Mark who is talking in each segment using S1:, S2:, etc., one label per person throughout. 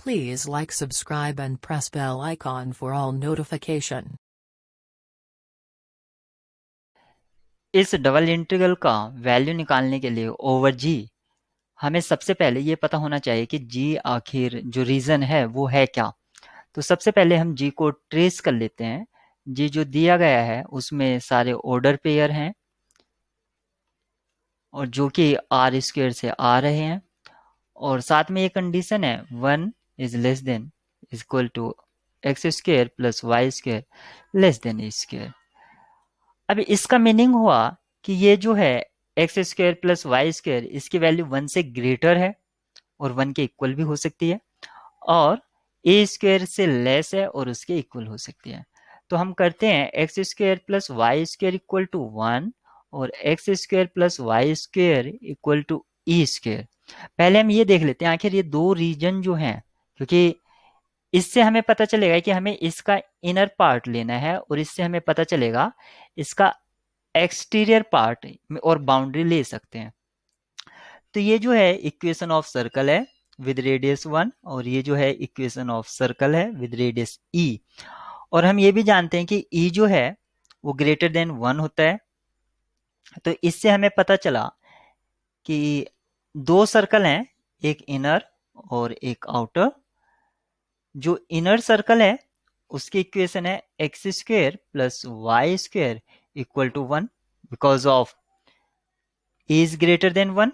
S1: Please like, subscribe and press bell icon for all notification.
S2: इस double integral का value निकालने के लिए ओवर जी हमें सबसे पहले ये पता होना चाहिए कि जी आखिर जो रीजन है वो है क्या। तो सबसे पहले हम जी को ट्रेस कर लेते हैं। जी जो दिया गया है उसमें सारे ऑर्डर पेयर हैं और जो कि आर स्क्वेयर से आ रहे हैं, और साथ में ये कंडीशन है 1 is less than equal to X square plus Y square less than A square. अब इसका मीनिंग हुआ कि ये जो है X square plus Y square इसकी वैल्यू 1 से ग्रेटर है और 1 के इक्वल भी हो सकती है, और ए स्क्वेयर से लेस है और उसके इक्वल हो सकती है। तो हम करते हैं X square plus Y square equal to 1 और X square plus Y square equal to E square. पहले हम ये देख लेते हैं आखिर ये दो रीजन जो हैं, क्योंकि इससे हमें पता चलेगा कि हमें इसका इनर पार्ट लेना है और इससे हमें पता चलेगा इसका एक्सटीरियर पार्ट और बाउंड्री ले सकते हैं। तो ये जो है इक्वेशन ऑफ सर्कल है विद रेडियस 1 और ये जो है इक्वेशन ऑफ सर्कल है विद रेडियस ई। और हम ये भी जानते हैं कि ई जो है वो ग्रेटर देन 1 होता है। तो इससे हमें पता चला कि दो सर्कल हैं, एक इनर और एक आउटर। जो इनर सर्कल है उसकी इक्वेशन है X square plus Y square equal to 1 because of A is greater than 1,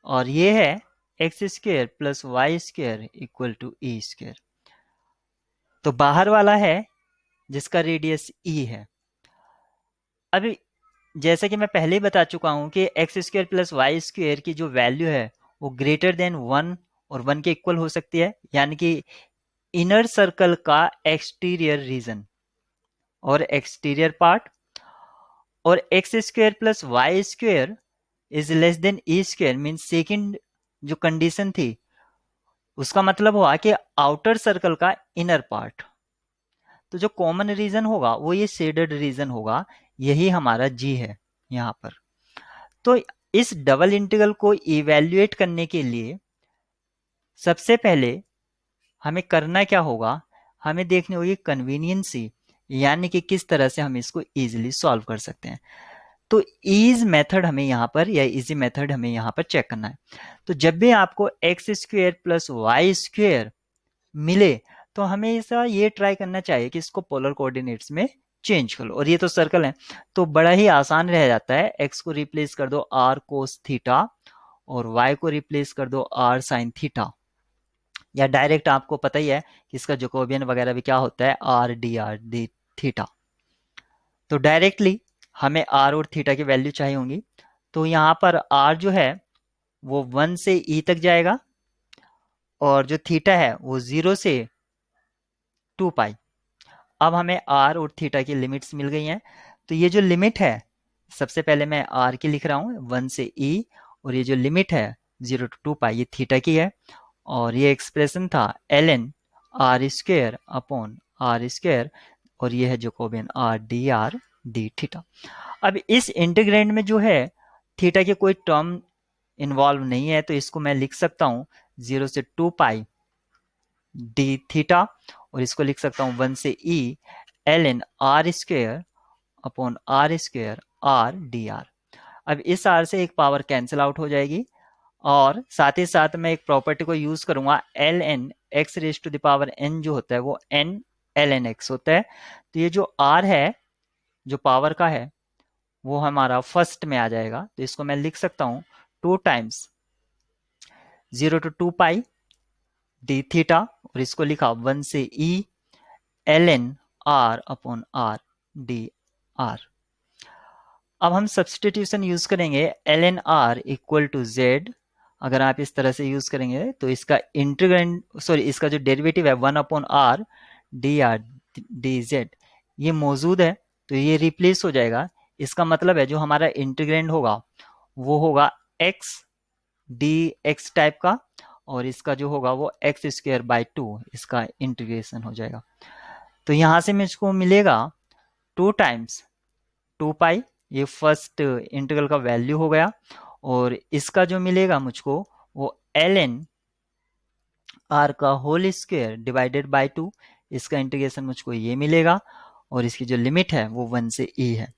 S2: और ये है X square plus Y square equal to E square. तो बाहर वाला है जिसका रेडियस ई है। अभी जैसा कि मैं पहले ही बता चुका हूं कि X square plus Y square की जो वैल्यू है वो ग्रेटर देन 1 और 1 के इक्वल हो सकती है, यानी कि इनर सर्कल का एक्सटीरियर रीजन और एक्सटीरियर पार्ट। और X square plus Y square is less than E square mean second जो कंडीशन थी उसका मतलब हुआ कि आउटर सर्कल का इनर पार्ट। तो जो कॉमन रीजन होगा वो ये शेडेड रीजन होगा, यही हमारा जी है यहाँ पर। तो इस डबल इंटीग्रल को इवेल्युएट करने के लिए सबसे पहले हमें करना क्या होगा, हमें देखनी होगी कन्वीनियंसी, यानी कि किस तरह से हम इसको इजीली सॉल्व कर सकते हैं। तो ईज मेथड हमें यहाँ पर या इजी मेथड हमें यहाँ पर चेक करना है। तो जब भी आपको X square plus Y square मिले तो हमेशा ये ट्राई करना चाहिए कि इसको पोलर कोऑर्डिनेट्स में चेंज कर लो। और ये तो सर्कल है तो बड़ा ही आसान रह जाता है, एक्स को रिप्लेस कर दो आर कोस थीटा और वाई को रिप्लेस कर दो आर साइन थीटा, या डायरेक्ट आपको पता ही है कि इसका जोकोबियन वगैरह भी क्या होता है आर डी थीटा। तो डायरेक्टली हमें आर और थीटा की वैल्यू चाहिए होंगी। तो यहाँ पर आर जो है वो 1 से ई तक जाएगा और जो थीटा है वो 0 से 2 पाई। अब हमें आर और थीटा की लिमिट्स मिल गई हैं। तो ये जो लिमिट है सबसे पहले मैं आर की लिख रहा हूँ 1 से ई, और ये जो लिमिट है 0 टू 2 पाई ये थीटा की है। और ये एक्सप्रेशन था L N R square upon R square, और ये है जोकोबियन आर डी थीटा। अब इस इंटीग्रेंड में जो है थीटा के कोई टर्म इन्वॉल्व नहीं है, तो इसको मैं लिख सकता हूँ 0 से 2 पाई डी थीटा, और इसको लिख सकता हूँ 1 से E L N R square upon R D R. अब इस आर से एक पावर कैंसिल आउट हो जाएगी, और साथ ही साथ मैं एक प्रॉपर्टी को यूज करूंगा L N X raise to the power N जो होता है वो एन एल एन एक्स होता है। तो ये जो आर है जो पावर का है वो हमारा फर्स्ट में आ जाएगा, तो इसको मैं लिख सकता हूं 2 times 0 to 2 pi D theta, और इसको लिखा 1 से E L N R upon R D R. अब हम सब्सटीट्यूशन यूज करेंगे L N R equal to Z. अगर आप इस तरह से यूज करेंगे तो इसका इंटीग्रेंड इसका जो डेरिवेटिव है 1 अपॉन आर डी जेड ये मौजूद है, तो ये रिप्लेस हो जाएगा। इसका मतलब है जो हमारा इंटीग्रेंड होगा वो होगा एक्स डी एक्स टाइप का, और इसका जो होगा वो एक्स स्क्वेयर बाई 2 इसका इंटीग्रेशन हो जाएगा। तो यहां से मुझको मिलेगा 2 टाइम्स 2 पाई, ये फर्स्ट इंटीग्रल का वैल्यू हो गया। और इसका जो मिलेगा मुझको वो एल एन आर का होल स्क्वायर डिवाइडेड बाय 2, इसका इंटीग्रेशन मुझको ये मिलेगा और इसकी जो लिमिट है वो 1 से e है।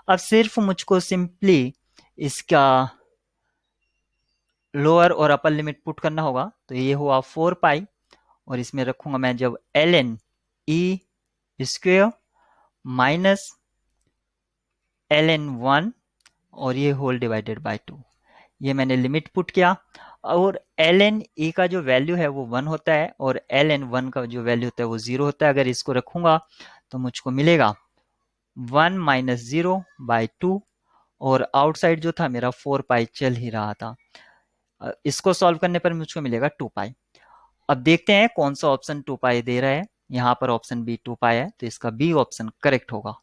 S2: अब सिर्फ मुझको सिंपली इसका लोअर और अपर लिमिट पुट करना होगा, तो ये हुआ 4 पाई और इसमें रखूंगा मैं जब ln e square minus ln 1 और ये होल डिवाइडेड बाय 2, ये मैंने लिमिट पुट किया और ln e का जो वैल्यू है वो 1 होता है और ln 1 का जो वैल्यू होता है वो 0 होता है। अगर इसको रखूंगा तो मुझको मिलेगा 1 माइनस 0 बाय 2 और आउटसाइड जो था मेरा 4 पाई चल ही रहा था। इसको सॉल्व करने पर मुझको मिलेगा 2 पाई। अब देखते हैं कौन सा ऑप्शन 2 पाई दे रहा है। यहाँ पर ऑप्शन बी 2 पाई है, तो इसका बी ऑप्शन करेक्ट होगा।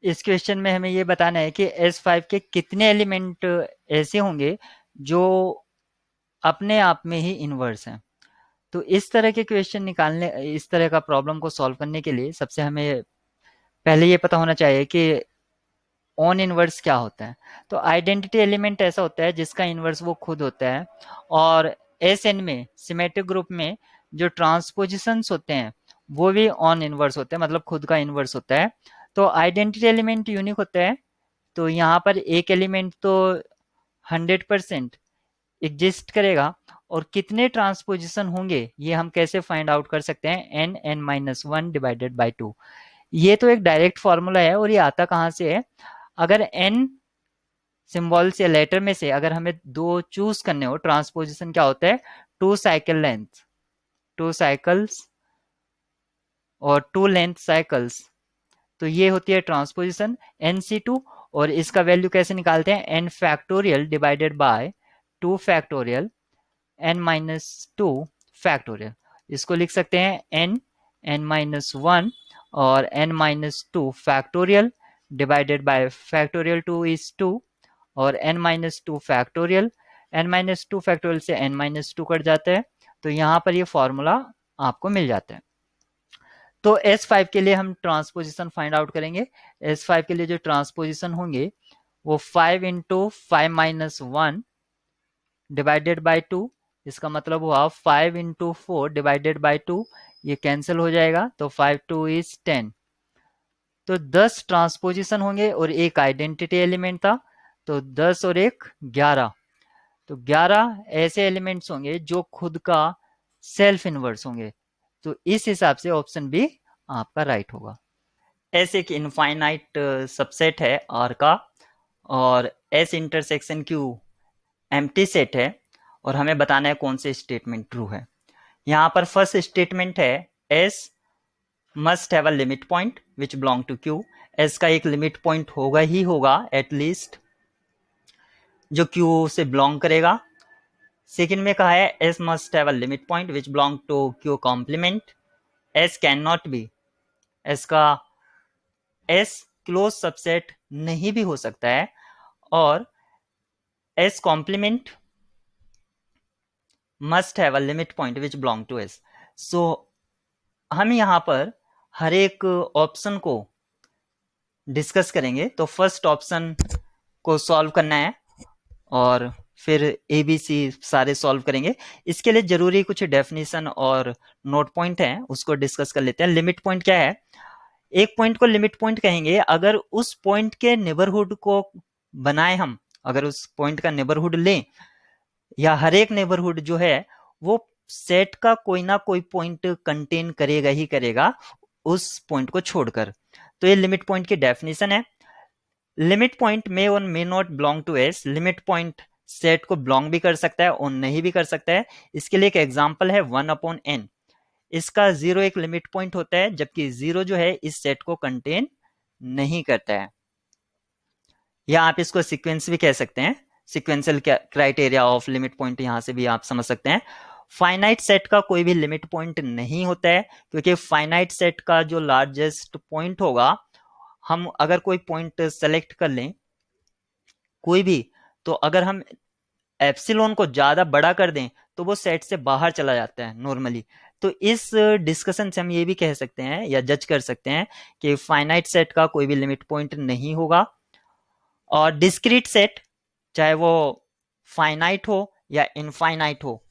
S2: इस क्वेश्चन में हमें ये बताना है कि S5 के कितने एलिमेंट ऐसे होंगे जो अपने आप में ही इनवर्स हैं। तो इस तरह के क्वेश्चन निकालने, इस तरह का प्रॉब्लम को सॉल्व करने के लिए सबसे हमें पहले ये पता होना चाहिए कि ऑन इनवर्स क्या होता है। तो आइडेंटिटी एलिमेंट ऐसा होता है जिसका इनवर्स वो खुद होता है और एस एन में सिमेट्रिक ग्रुप में जो ट्रांसपोजिशंस होते हैं वो भी ऑन इनवर्स होते हैं, मतलब खुद का इनवर्स होता है। तो आइडेंटिटी एलिमेंट यूनिक होता है, तो यहाँ पर एक एलिमेंट तो 100% एग्जिस्ट करेगा और कितने ट्रांसपोजिशन होंगे ये हम कैसे फाइंड आउट कर सकते हैं, n(n-1 डिवाइडेड बाय 2। ये तो एक डायरेक्ट फॉर्मूला है और ये आता कहाँ से है, अगर n सिंबल्स या लेटर में से अगर हमें दो चूज करने हो, ट्रांसपोजिशन क्या होता है, 2 साइकिल लेंथ, 2 साइकिल्स और 2 लेंथ साइकिल्स, तो ये होती है ट्रांसपोजिशन nc2। और इसका वैल्यू कैसे निकालते हैं, n factorial divided by 2 factorial n-2 factorial. इसको लिख सकते हैं n(n-1) और n-2 factorial divided by factorial 2 is 2 और n-2 फैक्टोरियल, n-2 फैक्टोरियल से n-2 कट जाता है, तो यहाँ पर ये फॉर्मूला आपको मिल जाता है। तो S5 के लिए हम ट्रांसपोजिशन फाइंड आउट करेंगे। S5 के लिए जो ट्रांसपोजिशन होंगे वो 5 इंटू 5-1 डिवाइडेड बाय 2, इसका मतलब हुआ 5 इंटू 4 डिवाइडेड बाय 2, ये कैंसिल हो जाएगा तो 5(2 इज 10। तो 10 ट्रांसपोजिशन होंगे और एक आइडेंटिटी एलिमेंट था, तो 10 और 1 11, तो 11 ऐसे एलिमेंट्स होंगे जो खुद का सेल्फ इनवर्स होंगे। तो इस हिसाब से ऑप्शन बी आपका राइट होगा। ऐसे एक इनफाइनाइट सबसेट है आर का और S intersection Q empty set है और हमें बताना है कौन से स्टेटमेंट ट्रू है। यहाँ पर फर्स्ट स्टेटमेंट है S must have a limit point which belong to Q. S का एक लिमिट पॉइंट होगा ही होगा एटलीस्ट जो क्यू से बिलोंग करेगा। सेकेंड में कहा है S must have a limit point which belong to Q complement. S cannot नॉट बी, एस का एस क्लोज सबसेट नहीं भी हो सकता है और S complement must have a limit point which belong to S. So हम यहाँ पर हर एक ऑप्शन को डिस्कस करेंगे। तो फर्स्ट ऑप्शन को सॉल्व करना है और फिर ए बी सी सारे सॉल्व करेंगे। इसके लिए जरूरी कुछ डेफिनेशन और नोट पॉइंट है, उसको डिस्कस कर लेते हैं। लिमिट पॉइंट क्या है, एक पॉइंट को लिमिट पॉइंट कहेंगे अगर उस पॉइंट के नेबरहुड को बनाए हम, अगर उस पॉइंट का नेबरहुड लें या हर एक नेबरहुड जो है वो सेट का कोई ना कोई पॉइंट कंटेन करेगा ही करेगा उस पॉइंट को छोड़कर, तो ये लिमिट पॉइंट की डेफिनेशन है। लिमिट पॉइंट मे और may not belong to S, limit point set को बिलोंग भी कर सकता है और नहीं भी कर सकता है। इसके लिए एक एग्जांपल है 1/n, इसका 0 एक लिमिट पॉइंट होता है जबकि 0 जो है इस सेट को कंटेन नहीं करता है, या आप इसको सीक्वेंस भी कह सकते हैं, sequential criteria of limit point यहां से भी आप समझ सकते हैं। फाइनाइट सेट का कोई भी लिमिट पॉइंट नहीं होता है क्योंकि फाइनाइट सेट का जो लार्जेस्ट पॉइंट होगा, हम अगर कोई पॉइंट सेलेक्ट कर लें कोई भी, तो अगर हम एप्सिलॉन को ज्यादा बड़ा कर दें तो वो सेट से बाहर चला जाता है नॉर्मली। तो इस डिस्कशन से हम ये भी कह सकते हैं या जज कर सकते हैं कि फाइनाइट सेट का कोई भी लिमिट पॉइंट नहीं होगा और डिस्क्रीट सेट चाहे वो फाइनाइट हो या इनफाइनाइट हो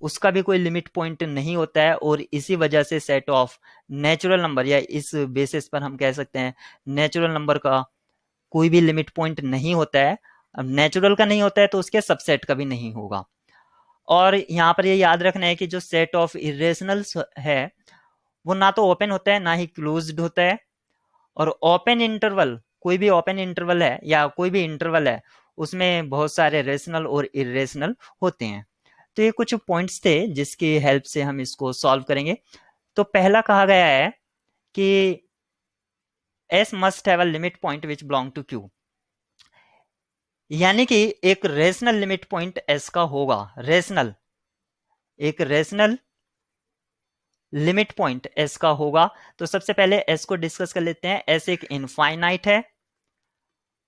S2: उसका भी कोई लिमिट पॉइंट नहीं होता है, और इसी वजह से सेट ऑफ नेचुरल नंबर, या इस बेसिस पर हम कह सकते हैं नेचुरल नंबर का कोई भी लिमिट पॉइंट नहीं होता है। अब नेचुरल का नहीं होता है तो उसके सबसेट का भी नहीं होगा। और यहाँ पर ये याद रखना है कि जो सेट ऑफ इरेशनल्स है वो ना तो ओपन होता है ना ही क्लोज्ड होता है। और ओपन इंटरवल, कोई भी ओपन इंटरवल है या कोई भी इंटरवल है, उसमें बहुत सारे रेशनल और इरेशनल होते हैं। तो ये कुछ पॉइंट्स थे जिसकी हेल्प से हम इसको सॉल्व करेंगे। तो पहला कहा गया है कि S must have a limit point which belong to Q, यानी कि एक रेशनल लिमिट पॉइंट S का होगा। रेशनल, एक रेशनल लिमिट पॉइंट S का होगा। तो सबसे पहले S को डिस्कस कर लेते हैं। S एक इनफाइनाइट है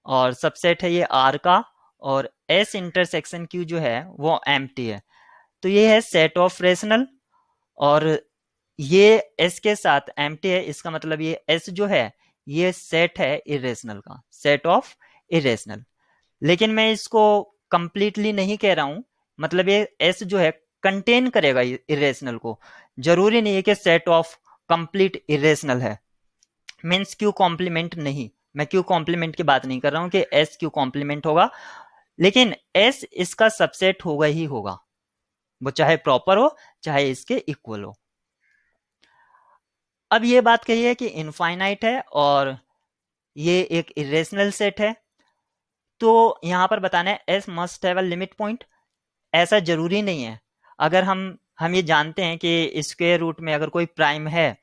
S2: और सबसेट है ये R का, और S इंटरसेक्शन Q जो है वो एम्प्टी है। तो ये है सेट ऑफ रेशनल, और ये S के साथ एम्प्टी है, इसका मतलब ये S जो है ये सेट है इरेशनल का, सेट ऑफ इरेशनल। लेकिन मैं इसको कंप्लीटली नहीं कह रहा हूं, मतलब ये S जो है कंटेन करेगा इरेशनल को। जरूरी नहीं है कि सेट ऑफ कंप्लीट इरेशनल है, मीन्स क्यू कॉम्प्लीमेंट नहीं। मैं क्यू कॉम्प्लीमेंट की बात नहीं कर रहा हूं कि S क्यू कॉम्प्लीमेंट होगा, लेकिन S इसका सबसेट होगा ही होगा, वो चाहे प्रॉपर हो चाहे इसके इक्वल हो। अब ये बात कही है कि इनफाइनाइट है और ये एक इरेशनल सेट है, तो यहां पर बताना है S must have a limit point. ऐसा जरूरी नहीं है। अगर हम ये जानते हैं कि स्क्वायर रूट में अगर कोई प्राइम है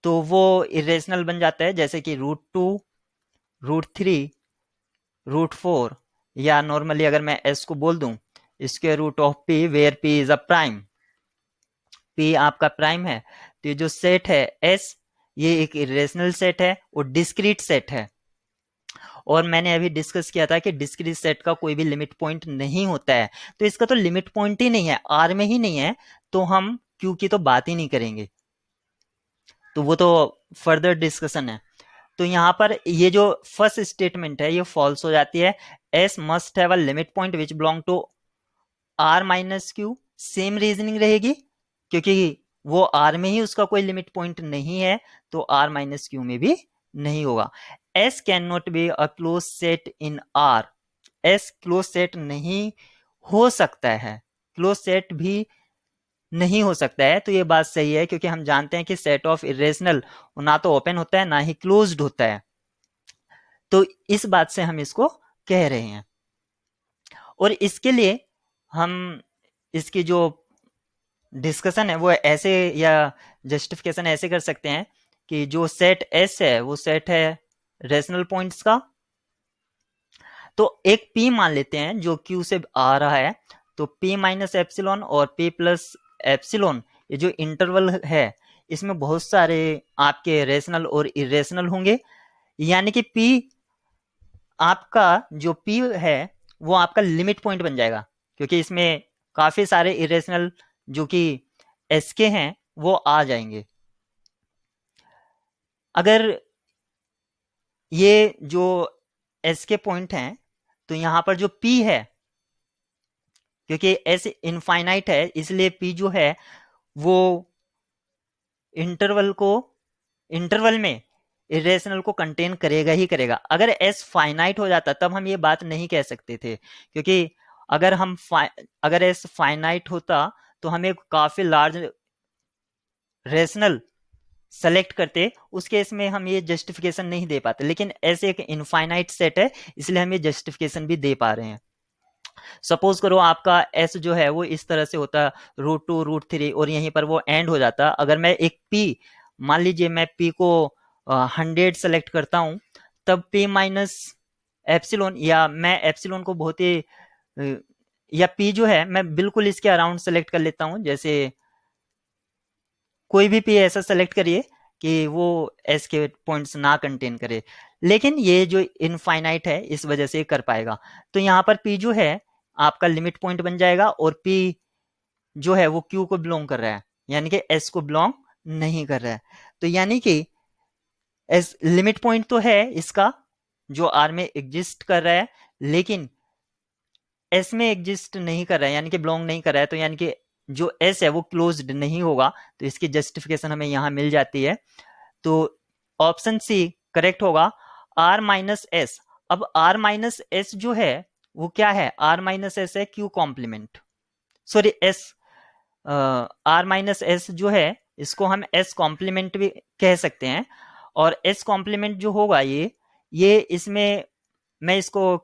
S2: तो वो इरेशनल बन जाता है, जैसे कि √2, √3, √4, या नॉर्मली अगर मैं एस को बोल दूं square root of P where P is a prime, P आपका प्राइम है, तो ये जो सेट है एस, ये एक इरेशनल सेट है और डिस्क्रीट सेट है। और मैंने अभी डिस्कस किया था कि डिस्क्रीट सेट का कोई भी लिमिट पॉइंट नहीं होता है, तो इसका तो लिमिट पॉइंट ही नहीं है, आर में ही नहीं है, तो हम क्यू की तो बात ही नहीं करेंगे, तो वो तो फर्दर डिस्कशन है। तो यहाँ पर ये जो फर्स्ट स्टेटमेंट है ये फॉल्स हो जाती है। S must have a limit point which belong to R minus Q, same reasoning रहेगी, क्योंकि वो आर में ही उसका कोई लिमिट पॉइंट नहीं है, तो आर माइनस क्यू में भी नहीं होगा। एस कैन नॉट be a close set in are, S close set नहीं हो सकता है, क्लोज सेट भी नहीं हो सकता है। तो ये बात सही है, क्योंकि हम जानते हैं कि सेट ऑफ इरेशनल ना तो ओपन होता है ना ही क्लोज्ड होता है, तो इस बात से हम इसको कह रहे हैं। और इसके लिए हम इसकी जो डिस्कशन है वो ऐसे, या जस्टिफिकेशन ऐसे कर सकते हैं कि जो सेट एस है वो सेट है रेशनल पॉइंट्स का। तो एक पी मान लेते हैं जो क्यू से आ रहा है, तो पी माइनस एप्सिलॉन और पी प्लस एप्सिलॉन, ये जो इंटरवल है इसमें बहुत सारे आपके रेशनल और इरेशनल होंगे, यानी कि पी आपका जो पी है वो आपका लिमिट पॉइंट बन जाएगा, क्योंकि इसमें काफी सारे इरेशनल जो कि एस के हैं वो आ जाएंगे। अगर ये जो एस के पॉइंट हैं तो यहां पर जो पी है, क्योंकि एस इनफाइनाइट है इसलिए पी जो है वो इंटरवल में इरेशनल को कंटेन करेगा ही करेगा। अगर एस फाइनाइट हो जाता तब हम ये बात नहीं कह सकते थे, क्योंकि अगर एस फाइनाइट होता तो हमें काफी लार्ज रेशनल सेलेक्ट करते, उस केस में हम ये जस्टिफिकेशन नहीं दे पाते। लेकिन ऐसे एक इनफाइनाइट सेट है इसलिए हम ये जस्टिफिकेशन भी दे पा रहे हैं। सपोज करो आपका एस जो है वो इस तरह से होता √2, √3 और यहीं पर वो एंड हो जाता। अगर मैं एक पी, मान लीजिए मैं पी को 100 सेलेक्ट करता हूं, तब पी माइनस एप्सिलॉन, या मैं एप्सिलॉन को बहुत ही या पी जो है मैं बिल्कुल इसके अराउंड सेलेक्ट कर लेता हूं, जैसे कोई भी पी ऐसा सेलेक्ट करिए कि वो एस के पॉइंट्स ना कंटेन करे, लेकिन ये जो इनफाइनाइट है इस वजह से कर पाएगा। तो यहाँ पर पी जो है आपका लिमिट पॉइंट बन जाएगा, और पी जो है वो क्यू को बिलोंग कर रहा है, यानी कि एस को बिलोंग नहीं कर रहा है। तो यानी कि एस लिमिट पॉइंट तो है इसका जो आर में एग्जिस्ट कर रहा है, लेकिन एस में एग्जिस्ट नहीं कर रहा है, यानी कि बिलोंग नहीं कर रहा है। तो यानी कि जो एस है वो क्लोज्ड नहीं होगा, तो इसकी जस्टिफिकेशन हमें यहाँ मिल जाती है। तो ऑप्शन सी करेक्ट होगा, आर माइनस एस। अब आर माइनस एस जो है वो क्या है, आर माइनस एस है Q complement, sorry S, R minus S जो है इसको हम एस कॉम्प्लीमेंट भी कह सकते हैं। और एस कॉम्प्लीमेंट जो होगा ये इसमें मैं इसको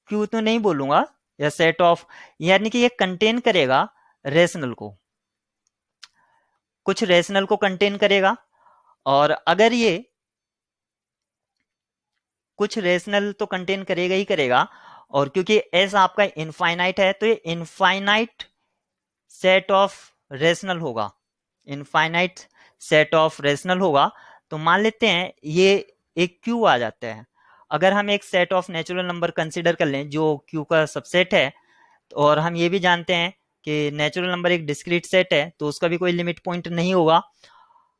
S2: क्यू तो नहीं बोलूंगा, या सेट ऑफ, यानी कि ये कंटेन करेगा रेशनल को, कुछ रेशनल को कंटेन करेगा। और अगर ये कुछ रेशनल तो कंटेन करेगा ही करेगा, और क्योंकि एस आपका इनफाइनाइट है तो ये इनफाइनाइट सेट ऑफ रेशनल होगा, इनफाइनाइट सेट ऑफ रेशनल होगा। तो मान लेते हैं ये एक क्यू आ जाता है। अगर हम एक set of natural number consider कर लें जो क्यू का सबसेट है, और हम ये भी जानते हैं कि नेचुरल नंबर एक डिस्क्रीट सेट है, तो उसका भी कोई लिमिट पॉइंट नहीं होगा।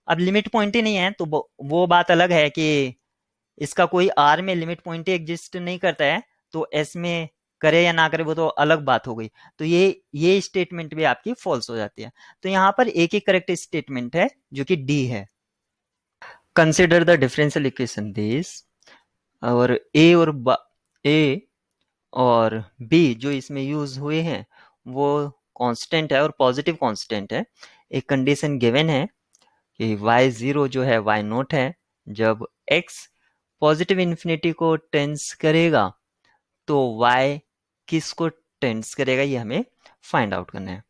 S2: अब लिमिट पॉइंट ही नहीं है तो वो बात अलग है कि इसका कोई आर में लिमिट पॉइंट एग्जिस्ट नहीं करता है, तो एस में करे या ना करे वो तो अलग बात हो गई। तो ये स्टेटमेंट भी आपकी फॉल्स हो जाती है। तो यहाँ पर एक ही करेक्ट स्टेटमेंट है जो कि डी है। Consider the differential equation this, और ए और बी जो इसमें यूज हुए हैं वो कांस्टेंट है और पॉजिटिव कांस्टेंट है। एक कंडीशन गिवन है कि y0 जो है y नोट है, जब x पॉजिटिव इन्फिनिटी को टेंस करेगा तो y किसको टेंस करेगा, ये हमें फाइंड आउट करना है।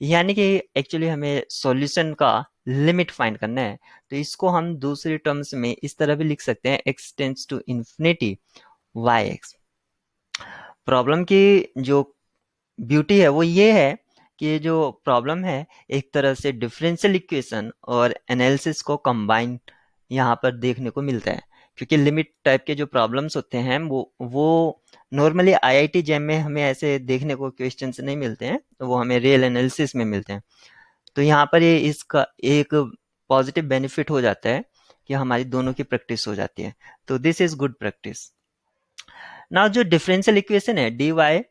S2: यानी कि एक्चुअली हमें सॉल्यूशन का लिमिट फाइंड करना है। तो इसको हम दूसरी टर्म्स में इस तरह भी लिख सकते हैं, x tends to infinity yx। Problem की जो ब्यूटी है वो ये है कि ये जो प्रॉब्लम है एक तरह से डिफरेंशियल इक्वेशन और एनालिसिस को कंबाइन यहाँ पर देखने को मिलता है। क्योंकि लिमिट टाइप के जो प्रॉब्लम्स होते हैं वो नॉर्मली आईआईटी जैम में हमें ऐसे देखने को क्वेश्चंस नहीं मिलते हैं, तो वो हमें रियल एनालिसिस में मिलते हैं। तो यहाँ पर ये इसका एक पॉजिटिव बेनिफिट हो जाता है कि हमारी दोनों की प्रैक्टिस हो जाती है। तो this is good practice. Now जो डिफरेंशियल इक्वेशन है dy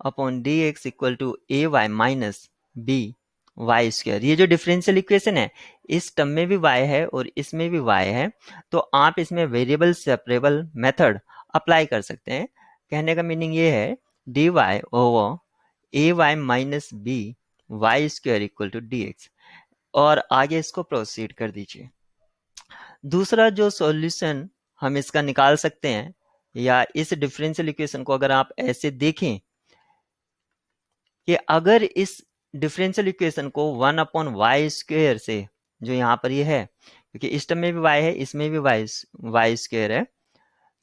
S2: upon D X equal to A Y minus B Y square, ये जो डिफरेंशियल इक्वेशन है इस टर्म में भी y है और इसमें भी y है, तो आप इसमें वेरिएबल सेपरेबल मेथड अप्लाई कर सकते हैं। कहने का मीनिंग ये है D Y over A Y minus B Y square equal to D x, और आगे इसको प्रोसीड कर दीजिए। दूसरा जो सॉल्यूशन हम इसका निकाल सकते हैं, या इस डिफरेंशियल इक्वेशन को अगर आप ऐसे देखें कि अगर इस डिफरेंशियल इक्वेशन को 1 अपॉन वाई स्क्वेयर से, जो यहाँ पर ये है क्योंकि इस टर्म में भी y है इसमें भी वाई स्क्वेयर है,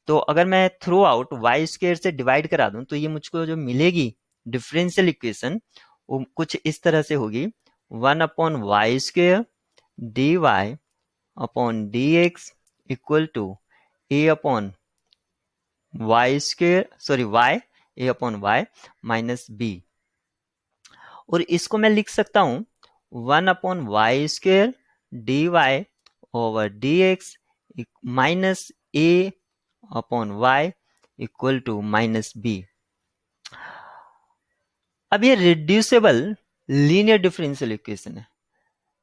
S2: तो अगर मैं थ्रू आउट वाई स्क्वेयर से डिवाइड करा दूं तो ये मुझको जो मिलेगी डिफरेंशियल इक्वेशन वो कुछ इस तरह से होगी, 1 upon Y square D Y upon D X equal to A upon Y square, sorry Y, A upon Y minus B. और इसको मैं लिख सकता हूं 1 upon Y square D Y over D X minus A upon Y equal to minus B. अब ये reducible linear differential equation है,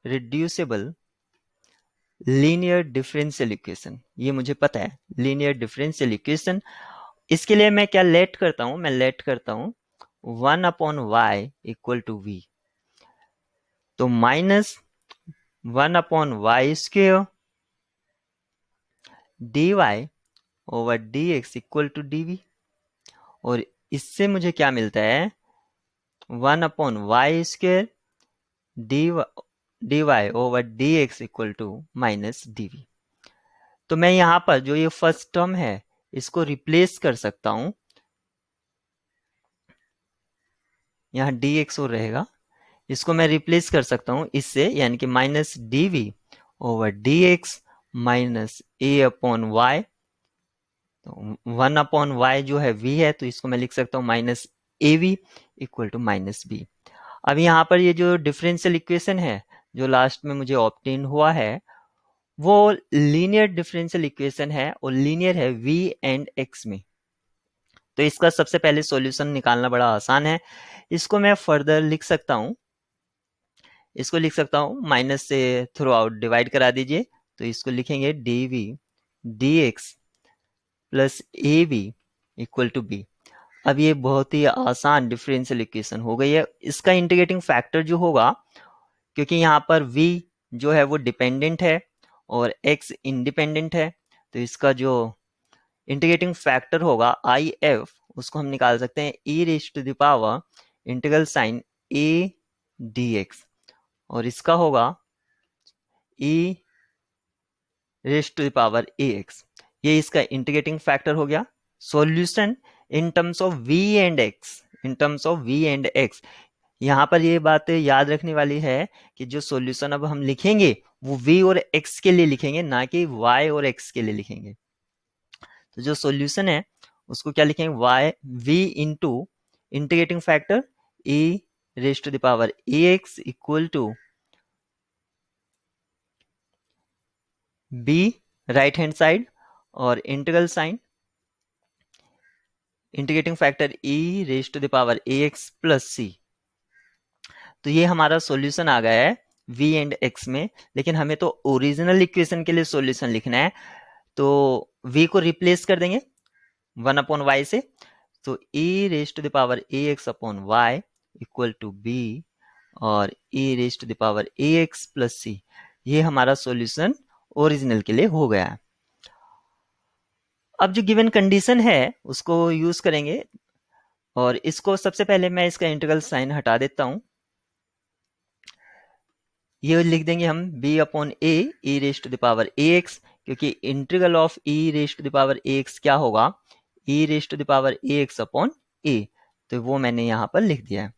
S2: reducible linear differential equation, ये मुझे पता है लीनियर डिफरेंशियल इक्वेशन। इसके लिए मैं क्या लेट करता हूं, मैं लेट करता हूं 1 upon Y equal to V, तो minus 1 upon Y square D Y over D X equal to D V, और इससे मुझे क्या मिलता है 1 upon Y square D Y over D X equal to minus D V. तो मैं यहां पर जो ये फर्स्ट टर्म है इसको रिप्लेस कर सकता हूं, यहां डी एक्स और रहेगा, इसको मैं रिप्लेस कर सकता हूं इससे, यानी कि minus D V over D X minus A upon Y. तो 1 अपॉन वाई जो है v है, तो इसको मैं लिख सकता हूं minus A V equal to minus B. अब यहाँ पर ये जो डिफरेंशियल इक्वेशन है जो लास्ट में मुझे ऑब्टेन हुआ है वो लीनियर डिफरेंशियल इक्वेशन है, और लीनियर है v एंड x में। तो इसका सबसे पहले सॉल्यूशन निकालना बड़ा आसान है, इसको मैं फर्दर लिख सकता हूं इसको लिख सकता हूँ माइनस से थ्रू आउट डिवाइड करा दीजिए, तो इसको लिखेंगे dv dx plus A B equal to B. अब ये बहुत ही आसान डिफरेंशियल इक्वेशन हो गई है। इसका इंटीग्रेटिंग फैक्टर जो होगा, क्योंकि यहाँ पर v जो है वो डिपेंडेंट है और x इंडिपेंडेंट है, तो इसका जो इंटीग्रेटिंग फैक्टर होगा आई एफ, उसको हम निकाल सकते हैं e raise to the power integral sign a dx, और इसका होगा e raise to the power ax। ये इसका इंटीग्रेटिंग फैक्टर हो गया। Solution in terms of v and x, in terms of v and x। यहाँ पर ये बात याद रखने वाली है कि जो सॉल्यूशन अब हम लिखेंगे वो v और x के लिए लिखेंगे, ना कि y और x के लिए लिखेंगे। तो जो सॉल्यूशन है उसको क्या लिखेंगे, y v into integrating factor e raise to the power ax equal to b right hand side और integral sign integrating factor e raise to the power ax plus c। तो ये हमारा सॉल्यूशन आ गया है v एंड x में, लेकिन हमें तो ओरिजिनल इक्वेशन के लिए सॉल्यूशन लिखना है, तो v को रिप्लेस कर देंगे 1 अपॉन y से, तो e raise to the power ax upon y equal to b और e raise to the power ax plus c। ये हमारा सॉल्यूशन ओरिजिनल के लिए हो गया है। अब जो गिवन कंडीशन है उसको यूज करेंगे, और इसको सबसे पहले मैं इसका इंटीग्रल साइन हटा देता हूं। ये लिख देंगे हम b upon a e raise to the power ax, क्योंकि integral of e raise to the power ax क्या होगा, e raise to the power ax upon a, तो वो मैंने यहाँ पर लिख दिया है।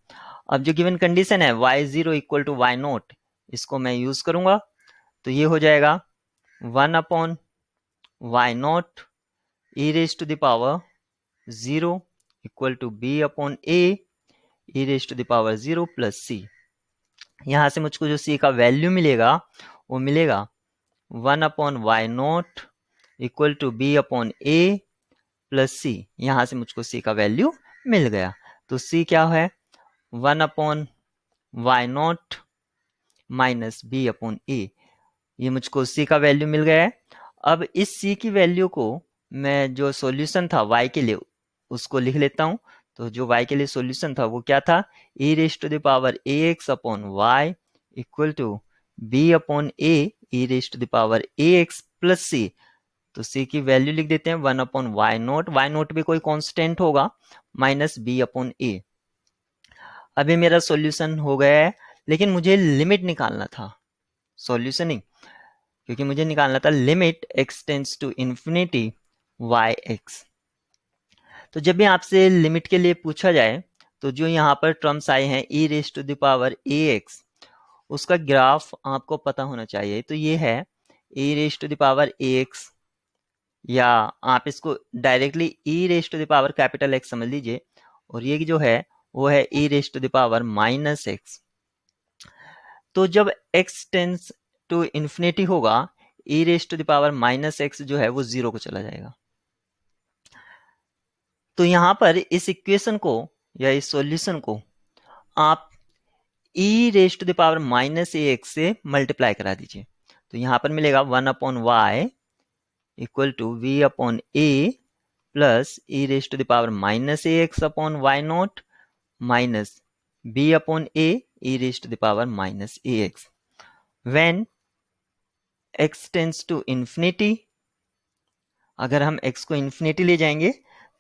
S2: अब जो गिवन कंडीशन है y0 equal to y note, इसको मैं यूज करूंगा, तो ये हो जाएगा 1 upon y naught e raise to the power 0 equal to b upon a e raise to the power 0 plus c। यहाँ से मुझको जो c का वैल्यू मिलेगा वो मिलेगा 1 upon Y naught equal to B upon A plus C. यहाँ से मुझको c का वैल्यू मिल गया, तो c क्या है 1 upon Y naught minus B upon A. ये मुझको c का वैल्यू मिल गया है। अब इस c की वैल्यू को मैं जो सॉल्यूशन था y के लिए उसको लिख लेता हूँ। तो जो y के लिए सॉल्यूशन था वो क्या था, e raise to the power ax upon y equal to b upon a e raise to the power ax plus c। तो c की वैल्यू लिख देते हैं 1 अपॉन वाई नोट भी कोई कांस्टेंट होगा माइनस b अपॉन a। अभी मेरा सॉल्यूशन हो गया है, लेकिन मुझे लिमिट निकालना था, सॉल्यूशन नहीं, क्योंकि मुझे निकालना था limit x tends to infinity Y X. तो जब भी आपसे लिमिट के लिए पूछा जाए तो जो यहाँ पर टर्म्स आए हैं e raise to the power ax, उसका ग्राफ आपको पता होना चाहिए। तो ये है e raise to the power ax, या आप इसको directly e raise to the power capital X समझ लीजिए, और ये जो है वो है e raise to the power minus x। तो जब x टेंस टू इंफिनिटी होगा e raise to the power minus x जो है वो 0 को चला जाएगा। तो यहां पर इस इक्वेशन को या इस सॉल्यूशन को आप e raise to the power minus A X से मल्टीप्लाई करा दीजिए, तो यहां पर मिलेगा 1 upon Y equal to V upon A plus e raise to the power minus A X upon Y naught minus b upon a e raise to the power minus A X. When x tends to infinity, अगर हम x को infinity ले जाएंगे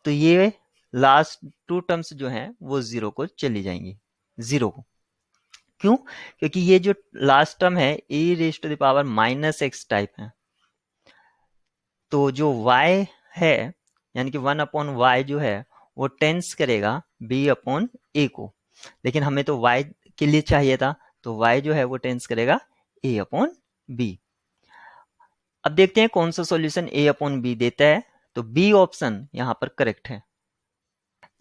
S2: तो ये last to terms जो हैं वो 0 को चली जाएंगी, 0 को। क्यों? क्योंकि ये जो लास्ट टर्म है e raise to the power minus x type है, तो जो y है यानी कि 1 अपॉन वाई जो है वो टेंस करेगा b अपॉन a को, लेकिन हमें तो y के लिए चाहिए था, तो y जो है वो टेंस करेगा a अपॉन b। अब देखते हैं कौन सा सॉल्यूशन a अपॉन b देता है, तो b ऑप्शन यहाँ पर करेक्ट है।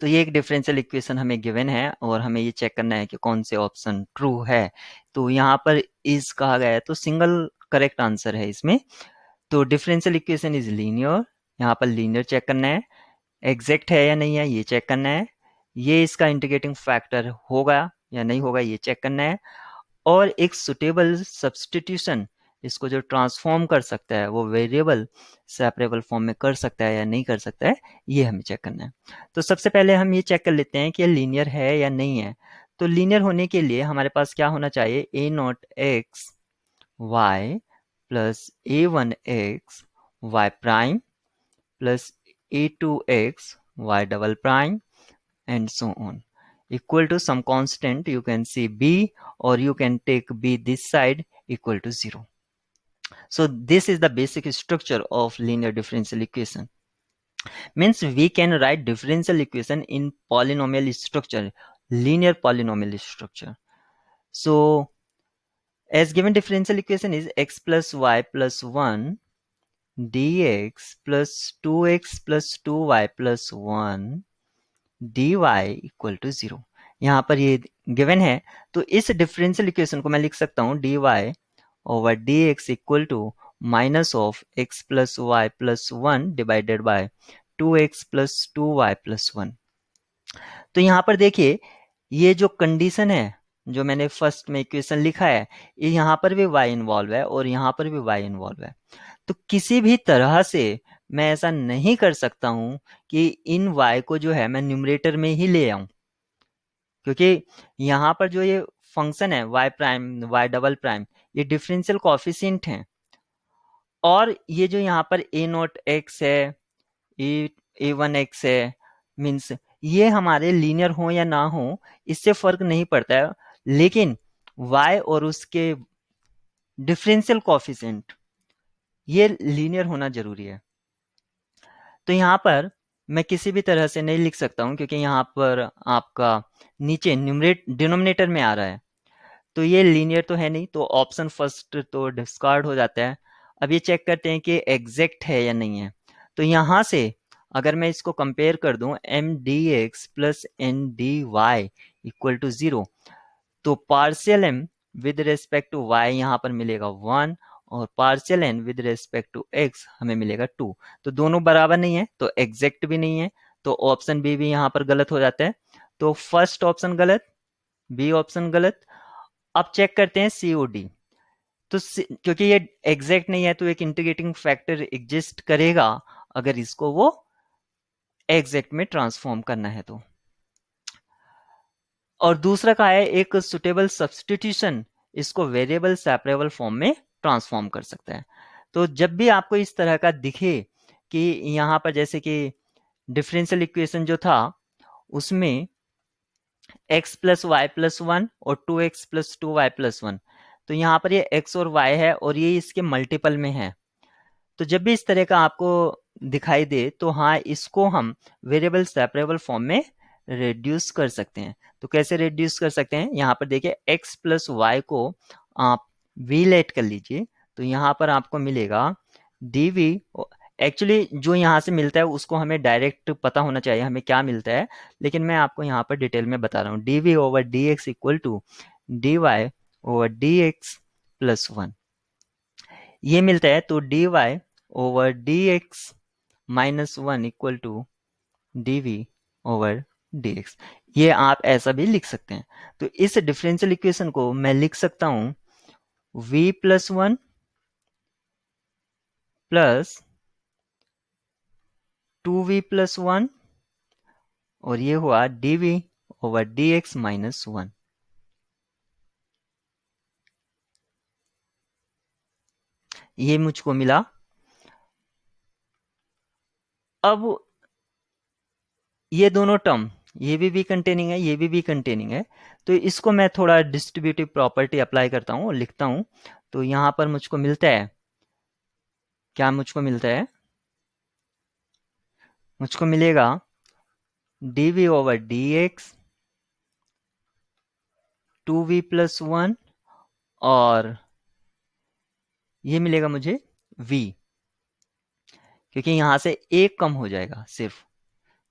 S2: तो ये एक डिफरेंशियल इक्वेशन हमें गिवन है और हमें ये चेक करना है कि कौन से ऑप्शन ट्रू है। तो यहाँ पर इज कहा गया है तो सिंगल करेक्ट आंसर है इसमें। तो डिफरेंशियल इक्वेशन इज लीनियर, यहाँ पर लीनियर चेक करना है, एग्जैक्ट है या नहीं है ये चेक करना है, ये इसका इंटीग्रेटिंग फैक्टर होगा या नहीं होगा ये चेक करना है, और एक सुटेबल सब्सटीट्यूशन इसको जो ट्रांसफॉर्म कर सकता है वो वेरिएबल सेपरेबल फॉर्म में कर सकता है या नहीं कर सकता है, ये हमें चेक करना है। तो सबसे पहले हम ये चेक कर लेते हैं कि लीनियर है या नहीं है। तो लीनियर होने के लिए हमारे पास क्या होना चाहिए, A naught X Y plus A one X Y prime plus A two X Y double prime and so on equal to some constant, you can see b, or you can take b this side equal to 0. So this is the basic structure of linear differential equation. Means we can write differential equation in polynomial structure, linear polynomial structure. So as given differential equation is x plus y plus 1 dx plus 2x plus 2y plus 1 dy equal to 0। यहाँ पर ये given है, तो इस differential equation को मैं लिख सकता हूँ dy over dx equal to minus of x plus Y plus 1 divided by 2x plus 2y plus 1। तो यहाँ पर देखिए ये जो कंडीशन है जो मैंने फर्स्ट में इक्वेशन लिखा है, ये यहाँ पर भी y इन्वॉल्व है और यहाँ पर भी y इन्वॉल्व है। तो किसी भी तरह से मैं ऐसा नहीं कर सकता हूं कि इन y को जो है मैं न्यूमरेटर में ही ले आऊं, क्योंकि यहाँ पर जो ये फंक्शन है y prime y double prime ये डिफरेंशियल कोफिशिएंट हैं, और ये जो यहाँ पर a नॉट एक्स है ए वन एक्स है, मीन्स ये हमारे लीनियर हो या ना हो इससे फर्क नहीं पड़ता है, लेकिन y और उसके डिफरेंशियल कोफिशिएंट ये लीनियर होना जरूरी है। तो यहाँ पर मैं किसी भी तरह से नहीं लिख सकता हूँ, क्योंकि यहाँ पर आपका नीचे डिनोमिनेटर में आ रहा है, तो ये लीनियर तो है नहीं, तो ऑप्शन फर्स्ट तो डिस्कार्ड हो जाता है। अब ये चेक करते हैं कि एग्जैक्ट है या नहीं है। तो यहाँ से अगर मैं इसको कंपेयर कर दूं M D X plus N D Y equal to 0, तो partial M with respect to Y यहाँ पर मिलेगा 1 और partial N with respect to X हमें मिलेगा 2। तो दोनों बराबर नहीं है तो एग्जैक्ट भी नहीं है, तो ऑप्शन बी भी यहाँ पर गलत हो जाता है। तो फर्स्ट ऑप्शन गलत, बी ऑप्शन गलत। अब चेक करते हैं सीओडी। तो क्योंकि ये एग्जैक्ट नहीं है तो एक इंटीग्रेटिंग फैक्टर एग्जिस्ट करेगा अगर इसको वो एग्जैक्ट में ट्रांसफॉर्म करना है तो। और दूसरा का है एक सुटेबल सब्सटीट्यूशन इसको वेरिएबल सेपरेबल फॉर्म में ट्रांसफॉर्म कर सकता है। तो जब भी आपको इस तरह का दिखे कि यहाँ पर जैसे कि डिफरेंशियल इक्वेशन जो था उसमें x प्लस वाई प्लस 1 और 2x प्लस 2y प्लस 1, तो यहाँ पर ये x और y है और ये इसके मल्टीपल में है। तो जब भी इस तरह का आपको दिखाई दे तो हाँ इसको हम वेरिएबल सेपरेबल फॉर्म में रिड्यूस कर सकते हैं। तो कैसे रिड्यूस कर सकते हैं, यहाँ पर देखिए x प्लस वाई को आप v लेट कर लीजिए, तो यहाँ पर आपको मिलेगा dv। एक्चुअली जो यहाँ से मिलता है उसको हमें डायरेक्ट पता होना चाहिए हमें क्या मिलता है, लेकिन मैं आपको यहाँ पर डिटेल में बता रहा हूँ। dv over dx equal to dy over dx plus 1 ये मिलता है। तो dy over dx minus 1 equal to dv over dx, ये आप ऐसा भी लिख सकते हैं। तो इस डिफरेंशियल इक्वेशन को मैं लिख सकता हूं v plus 1 plus 2v plus 1 और ये हुआ dv ओवर dx माइनस 1। ये मुझको मिला। अब ये दोनों टर्म ये भी कंटेनिंग है, ये भी कंटेनिंग है, तो इसको मैं थोड़ा डिस्ट्रीब्यूटिव प्रॉपर्टी अप्लाई करता हूँ और लिखता हूँ। तो यहाँ पर मुझको मिलता है, क्या मुझको मिलता है, मुझको मिलेगा dv over dx 2v plus 1 और ये मिलेगा मुझे v, क्योंकि यहां से एक कम हो जाएगा सिर्फ,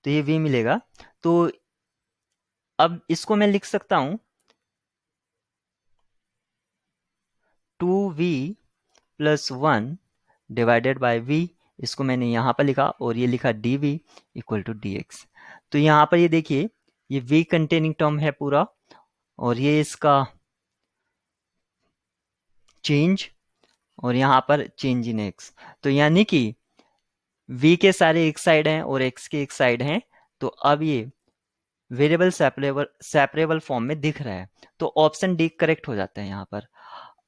S2: तो ये v मिलेगा। तो अब इसको मैं लिख सकता हूं 2v plus 1 divided bye v, इसको मैंने यहां पर लिखा और ये लिखा dv इक्वल टू dx। तो यहां पर ये देखिए ये v कंटेनिंग टर्म है पूरा और ये इसका चेंज और यहाँ पर चेंज इन एक्स। तो यानी कि v के सारे एक साइड हैं और x के एक साइड हैं, तो अब ये वेरिएबल सेपरेबल फॉर्म में दिख रहा है, तो ऑप्शन डी करेक्ट हो जाता है यहाँ पर।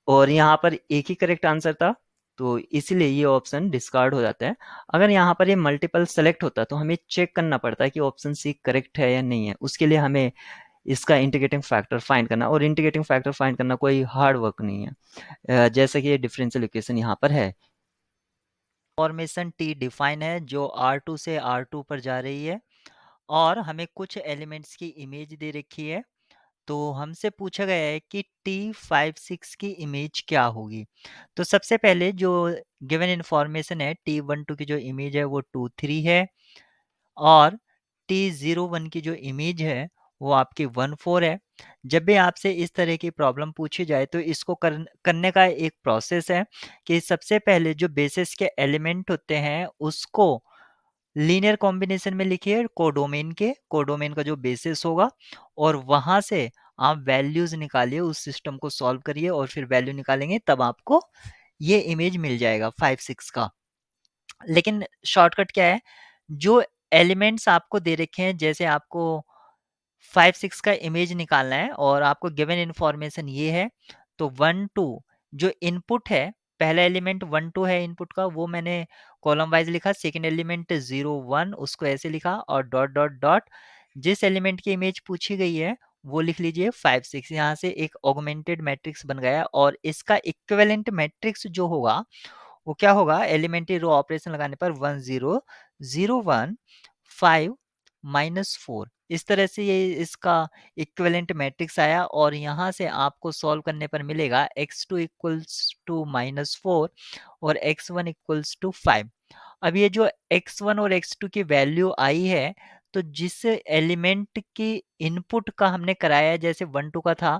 S2: और यहाँ पर एक ही करेक्ट आंसर था, तो इसलिए ये ऑप्शन डिस्कार्ड हो जाता है। अगर यहाँ पर ये मल्टीपल सेलेक्ट होता तो हमें चेक करना पड़ता है कि ऑप्शन सी करेक्ट है या नहीं है। उसके लिए हमें इसका इंटीग्रेटिंग फैक्टर फाइंड करना, और इंटीग्रेटिंग फैक्टर फाइंड करना कोई हार्ड वर्क नहीं है। जैसे कि ये डिफरेंशियल इक्वेशन यहाँ पर है, फॉर्मेशन टी डिफाइन है जो R2 से R2 पर जा रही है, और हमें कुछ एलिमेंट्स की इमेज दे रखी है। तो हमसे पूछा गया है कि T56 की इमेज क्या होगी। तो सबसे पहले जो गिवन इन्फॉर्मेशन है, T12 की जो इमेज है वो 2 3 है, और T01 की जो इमेज है वो आपकी 1 4 है। जब भी आपसे इस तरह की प्रॉब्लम पूछी जाए तो इसको करने का एक प्रोसेस है कि सबसे पहले जो बेसिस के एलिमेंट होते हैं उसको लीनियर कॉम्बिनेशन में लिखिए कोडोमेन का जो बेसिस होगा, और वहां से आप वैल्यूज निकालिए, उस सिस्टम को सॉल्व करिए और फिर वैल्यू निकालेंगे, तब आपको ये इमेज मिल जाएगा 5 6 का। लेकिन शॉर्टकट क्या है, जो एलिमेंट्स आपको दे रखे हैं, जैसे आपको 5 6 का इमेज निकालना है और आपको गिवन इन्फॉर्मेशन ये है, तो 1 2 जो इनपुट है, पहला एलिमेंट 1 2 है इनपुट का, वो मैंने कॉलम वाइज लिखा। सेकंड एलिमेंट 0 1 उसको ऐसे लिखा, और डॉट डॉट डॉट जिस एलिमेंट की इमेज पूछी गई है वो लिख लीजिए 5 6। यहाँ से एक ऑगमेंटेड मैट्रिक्स बन गया, और इसका इक्विवेलेंट मैट्रिक्स जो होगा वो क्या होगा, एलिमेंट्री रो ऑपरेशन लगाने पर 1 0 0 1 5 -4। इस तरह से ये इसका इक्विवेलेंट मैट्रिक्स आया, और यहाँ से आपको सॉल्व करने पर मिलेगा x2 इक्वल्स टू -4 और x1 इक्वल्स टू 5। अब ये जो x1 और x2 की वैल्यू आई है, तो जिस एलिमेंट की इनपुट का हमने कराया, जैसे 1 2 का था,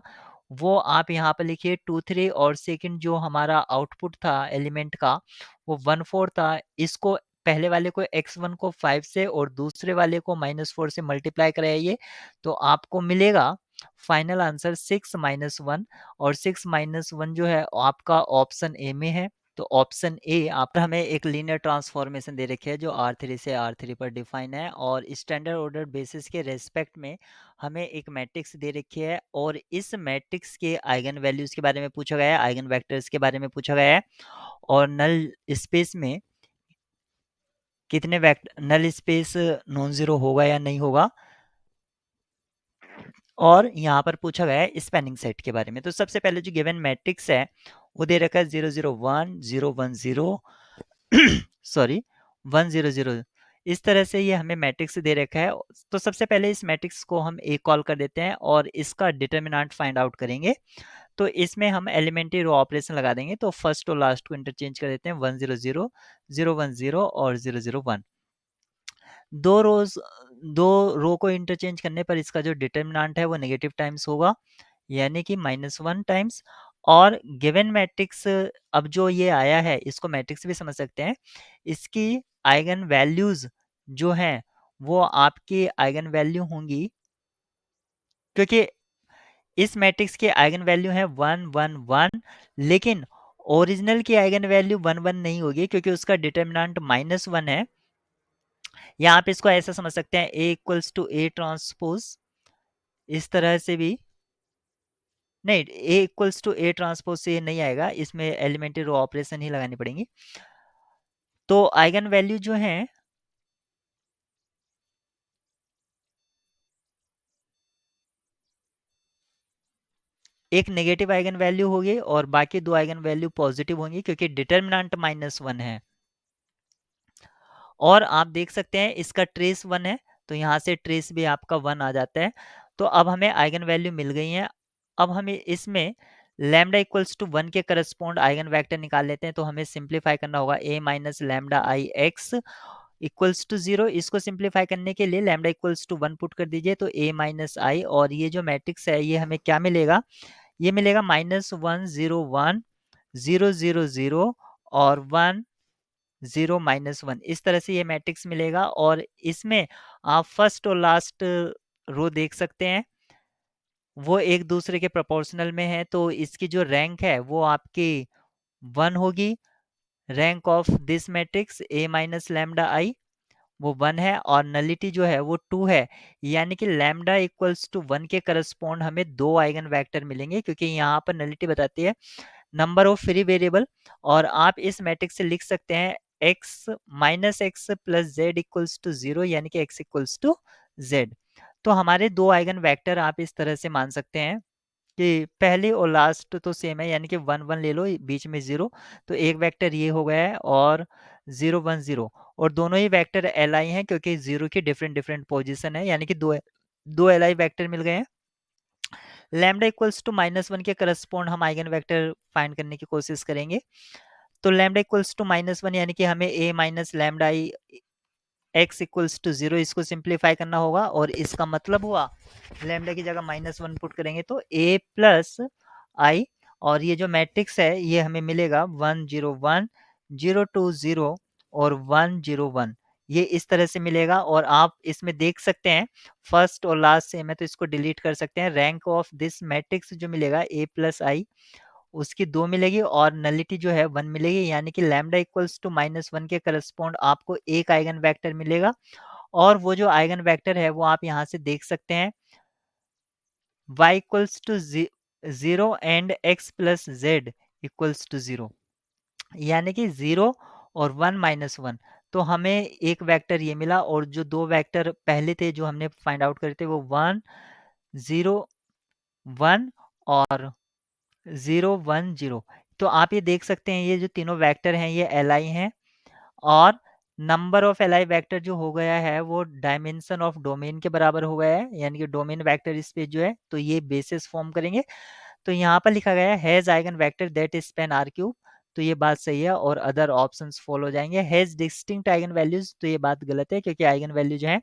S2: वो आप यहाँ पर लिखिए 2 3, और सेकंड जो हमारा आउटपुट था एलिमेंट का वो 1 4 था। इसको पहले वाले को x1 को 5 से और दूसरे वाले को -4 से मल्टीप्लाई कराइए, तो आपको मिलेगा फाइनल आंसर 6 -1, और 6 -1 जो है आपका ऑप्शन ए में है। तो ऑप्शन ए आप, हमें एक लीनियर ट्रांसफॉर्मेशन दे रखी है जो R3 से R3 पर डिफाइन है, और स्टैंडर्ड ऑर्डर बेसिस के रेस्पेक्ट में हमें एक मैट्रिक्स दे रखी है, और इस मैट्रिक्स के आइगन वैल्यूज के बारे में पूछा गया है, आइगन वेक्टर्स के बारे में पूछा गया है, और नल स्पेस में कितने नल स्पेस नॉन जीरो होगा या नहीं होगा, और यहाँ पर पूछा गया है स्पैनिंग सेट के बारे में। तो सबसे पहले जो गिवन मैट्रिक्स है वो दे रखा है 0 0 1 0 1 0 सॉरी 1 0 0। इस तरह से ये हमें मैट्रिक्स दे रखा है। तो सबसे पहले इस मैट्रिक्स को हम ए कॉल कर देते हैं और इसका डिटर्मिनेंट फाइंड आउट करेंगे। तो इसमें हम एलिमेंट्री रो ऑपरेशन लगा देंगे, तो फर्स्ट और लास्ट को इंटरचेंज कर देते हैं, 1 0 0 0 1 0 और 0 0 1। दो रोज दो रो को इंटरचेंज करने पर इसका जो डिटर्मिनेंट है वो नेगेटिव टाइम्स होगा, यानी कि -1 टाइम्स। और गिवन मैट्रिक्स, अब जो ये आया है इसको मैट्रिक्स भी समझ सकते हैं, इसकी आइगन वैल्यूज जो हैं वो आपकी आइगन वैल्यू होंगी, क्योंकि इस मैट्रिक्स के आइगन वैल्यू है 1 1 1, लेकिन ओरिजिनल की आइगन वैल्यू 1 1 नहीं होगी क्योंकि उसका डिटर्मिनेंट -1 है। या आप इसको ऐसा समझ सकते हैं A equals to A transpose, इस तरह से भी नहीं, A equals to A transpose से ये नहीं आएगा, इसमें एलिमेंट्री रो ऑपरेशन ही लगानी पड़ेंगी। तो आइगन वैल्यू जो है एक नेगेटिव आइगन वैल्यू होगी और बाकी दो आइगन वैल्यू पॉजिटिव होंगी क्योंकि डिटर्मिनेंट -1 है। और आप देख सकते हैं इसका ट्रेस 1 है, तो यहाँ से ट्रेस भी आपका 1 आ जाता है। तो अब हमें आइगन वैल्यू मिल गई हैं। अब हमें इसमें लैम्डा इक्वल्स टू 1 के करस्पॉन्ड आइगन वेक्टर निकाल लेते हैं। तो हमें सिंप्लीफाई करना होगा a minus lambda I X equals to 0। इसको सिंप्लीफाई करने के लिए लैम्डा इक्वल्स टू 1 पुट कर दीजिए, तो a माइनस आई, और ये जो मैट्रिक्स है ये हमें क्या मिलेगा, ये मिलेगा -1 0 1 0 0 0 और 1 0 -1। इस तरह से ये मैट्रिक्स मिलेगा, और इसमें आप फर्स्ट और लास्ट रो देख सकते हैं। वो एक दूसरे के प्रोपोर्शनल में है, तो इसकी जो रैंक है वो आपकी 1 होगी। Rank of this matrix A minus lambda I वो 1 है, और नलिटी जो है वो 2 है, यानी कि लैम्डा इक्वल्स टू 1 के करस्पॉन्ड हमें 2 आइगन वेक्टर मिलेंगे, क्योंकि यहाँ पर नलिटी बताती है नंबर ऑफ फ्री वेरिएबल। और आप इस मैट्रिक्स से लिख सकते हैं x minus X plus Z equals to 0, यानी कि x इक्वल्स टू जेड। तो हमारे 2 आइगन वेक्टर आप इस तरह से मान सकते हैं कि पहले और लास्ट तो सेम है, यानी कि 1 1 ले लो, बीच में 0, तो एक वेक्टर ये हो गया है, और 0 1 0, और दोनों ही वेक्टर एल आई हैं, क्योंकि 0 की डिफरेंट डिफरेंट पोजीशन है, यानी कि दो एल आई वेक्टर मिल गए हैं। लैम्डा इक्वल्स टू -1 के करस्पॉन्ड हम आइगन वेक्टर फाइंड करने की कोशिश करेंगे। तो लैम्डा इक्वल्स टू -1, यानी कि हमें a minus lambda I x equals to 0 इसको सिंप्लीफाई करना होगा, और इसका मतलब हुआ लैम्डा की जगह -1 पुट करेंगे तो a प्लस आई, और ये जो मैट्रिक्स है ये हमें मिलेगा 1 0 1 0 2 0 और 1 0 1, ये इस तरह से मिलेगा। और आप इसमें देख सकते हैं फर्स्ट और लास्ट सेम है, तो इसको डिलीट कर सकते हैं। रैंक ऑफ दिस मैट्रिक्स जो मिलेगा a प्लस आई उसकी 2 मिलेगी, और नलिटी जो है 1 मिलेगी, यानी कि लैम्डा इक्वल्स टू -1 के करस्पॉन्ड आपको एक आइगन वेक्टर मिलेगा। और वो जो आइगन वेक्टर है वो आप यहाँ से देख सकते हैं, y equals to 0 and x plus z equals to 0, यानी कि 0 और 1 माइनस 1। तो हमें एक वेक्टर ये मिला, और जो दो वेक्टर पहले थे जो हमने फाइंड आउट करे थे वो 1 0 1 और 0 1 0। तो आप ये देख सकते हैं ये जो तीनों वेक्टर हैं ये एल आई हैं, और number of L I vector जो हो गया है वो डायमेंशन ऑफ डोमेन के बराबर हो गया है, यानी कि डोमेन वेक्टर स्पेस जो है तो ये बेसिस फॉर्म करेंगे। तो यहाँ पर लिखा गया है has eigen vector that span R cube, तो ये बात सही है, और अदर ऑप्शंस फॉलो हो जाएंगे। हैज डिस्टिंक्ट आइगन वैल्यूज, तो ये बात गलत है, क्योंकि आइगन वैल्यू जो है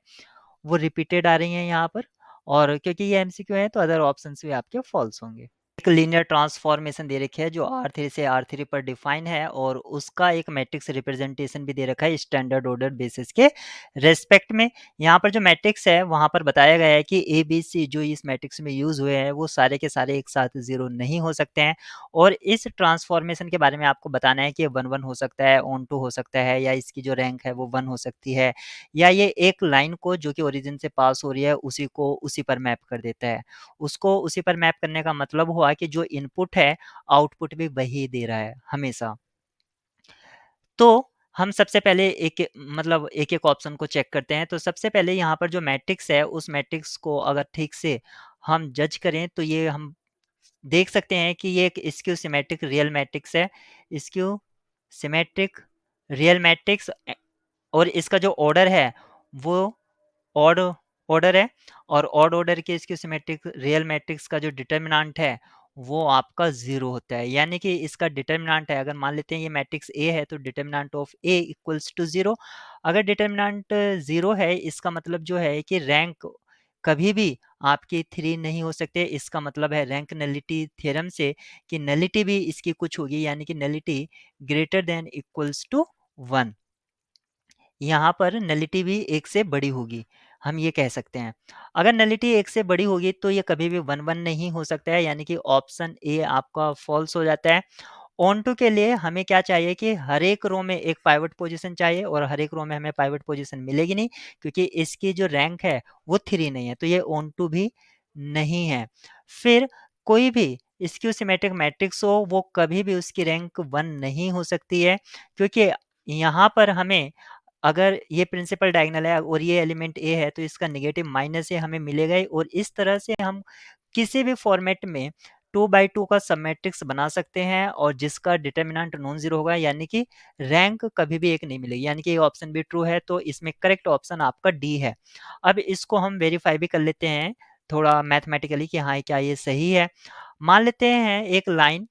S2: वो रिपीटेड आ रही हैं यहाँ पर, और क्योंकि ये एमसीक्यू है तो अदर ऑप्शंस भी आपके फॉल्स होंगे। एक लीनियर ट्रांसफॉर्मेशन दे रखी है जो R3 से R3 पर डिफाइन है, और उसका एक मैट्रिक्स रिप्रेजेंटेशन भी दे रखा है स्टैंडर्ड ऑर्डर बेसिस के रेस्पेक्ट में। यहाँ पर जो मैट्रिक्स है वहाँ पर बताया गया है कि ए बी सी जो इस मैट्रिक्स में यूज हुए हैं वो सारे के सारे एक साथ 0 नहीं हो सकते हैं, और इस ट्रांसफॉर्मेशन के बारे में आपको बताना है कि 1 1 हो सकता है, ऑन 2 हो सकता है, या इसकी जो रैंक है वो 1 हो सकती है, या ये एक लाइन को जो कि ओरिजिन से पास हो रही है उसी को उसी पर मैप कर देता है। उसको उसी पर मैप करने का मतलब हुआ कि जो इनपुट है आउटपुट भी वही दे रहा है हमेशा। तो हम सबसे पहले एक मतलब एक-एक ऑप्शन को चेक करते हैं। तो सबसे पहले यहाँ पर जो मैट्रिक्स है उस मैट्रिक्स को अगर ठीक से हम जज करें तो ये हम देख सकते हैं कि ये एक स्क्यू सिमेट्रिक रियल मैट्रिक्स है। स्क्यू सिमेट्रिक रियल मैट्रिक्स और इसका जो ऑर्डर है वो ऑड ऑर्डर है, और ऑड ऑर्डर के इसके सिमेट्रिक रियल मैट्रिक्स का जो डिटर्मिनेंट है वो आपका 0 होता है, यानी कि इसका डिटर्मिनेंट है, अगर मान लेते हैं ये मैट्रिक्स ए है तो determinant of A equals to 0। अगर डिटर्मिनेंट 0 है इसका मतलब जो है कि रैंक कभी भी आपकी 3 नहीं हो सकते, इसका मतलब है रैंक नलिटी थ्योरम से कि नलिटी भी इसकी कुछ होगी, यानी कि nullity greater than equals to 1। यहाँ पर नलिटी भी 1 से बड़ी होगी, हम ये कह सकते हैं। अगर नलिटी 1 से बड़ी होगी तो ये कभी भी 1 1 नहीं हो सकता है, यानी कि ऑप्शन ए आपका फॉल्स हो जाता है। ऑन टू के लिए हमें क्या चाहिए कि हर एक रो में एक पाइवट पोजीशन चाहिए, और हर एक रो में हमें पाइवट पोजीशन मिलेगी नहीं, क्योंकि इसकी जो रैंक है वो 3 नहीं है, तो ये ऑन टू भी नहीं है। फिर कोई भी स्क्यू सिमेट्रिक मैट्रिक्स हो वो कभी भी उसकी रैंक 1 नहीं हो सकती है, क्योंकि यहाँ पर हमें अगर ये प्रिंसिपल डायगोनल है और ये एलिमेंट ए है तो इसका नेगेटिव माइनस ए हमें मिलेगा ही, और इस तरह से हम किसी भी फॉर्मेट में 2 बाई 2 का सब मैट्रिक्स बना सकते हैं, और जिसका डिटर्मिनेंट नॉन जीरो होगा, यानी कि रैंक कभी भी एक नहीं मिलेगी, यानी कि ये ऑप्शन भी ट्रू है, तो इसमें करेक्ट ऑप्शन आपका डी है। अब इसको हम वेरीफाई भी कर लेते हैं थोड़ा मैथमेटिकली कि हाँ क्या ये सही है। मान लेते हैं एक लाइन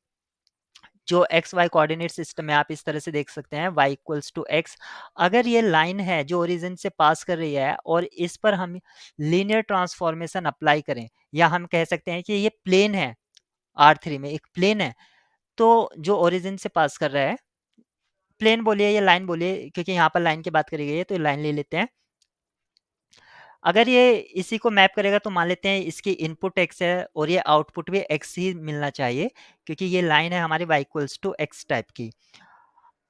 S2: जो एक्स वाई कोऑर्डिनेट सिस्टम में आप इस तरह से देख सकते हैं y इक्वल्स टू एक्स। अगर ये लाइन है जो ओरिजिन से पास कर रही है और इस पर हम लीनियर ट्रांसफॉर्मेशन अप्लाई करें, या हम कह सकते हैं कि ये प्लेन है, R3 में एक प्लेन है, तो जो ओरिजिन से पास कर रहा है, प्लेन बोलिए या लाइन बोलिए, क्योंकि यहाँ पर लाइन की बात करी गई है तो लाइन ले लेते हैं। अगर ये इसी को मैप करेगा तो मान लेते हैं इसकी इनपुट x है और ये आउटपुट भी x ही मिलना चाहिए, क्योंकि ये लाइन है हमारी y equals to x type की।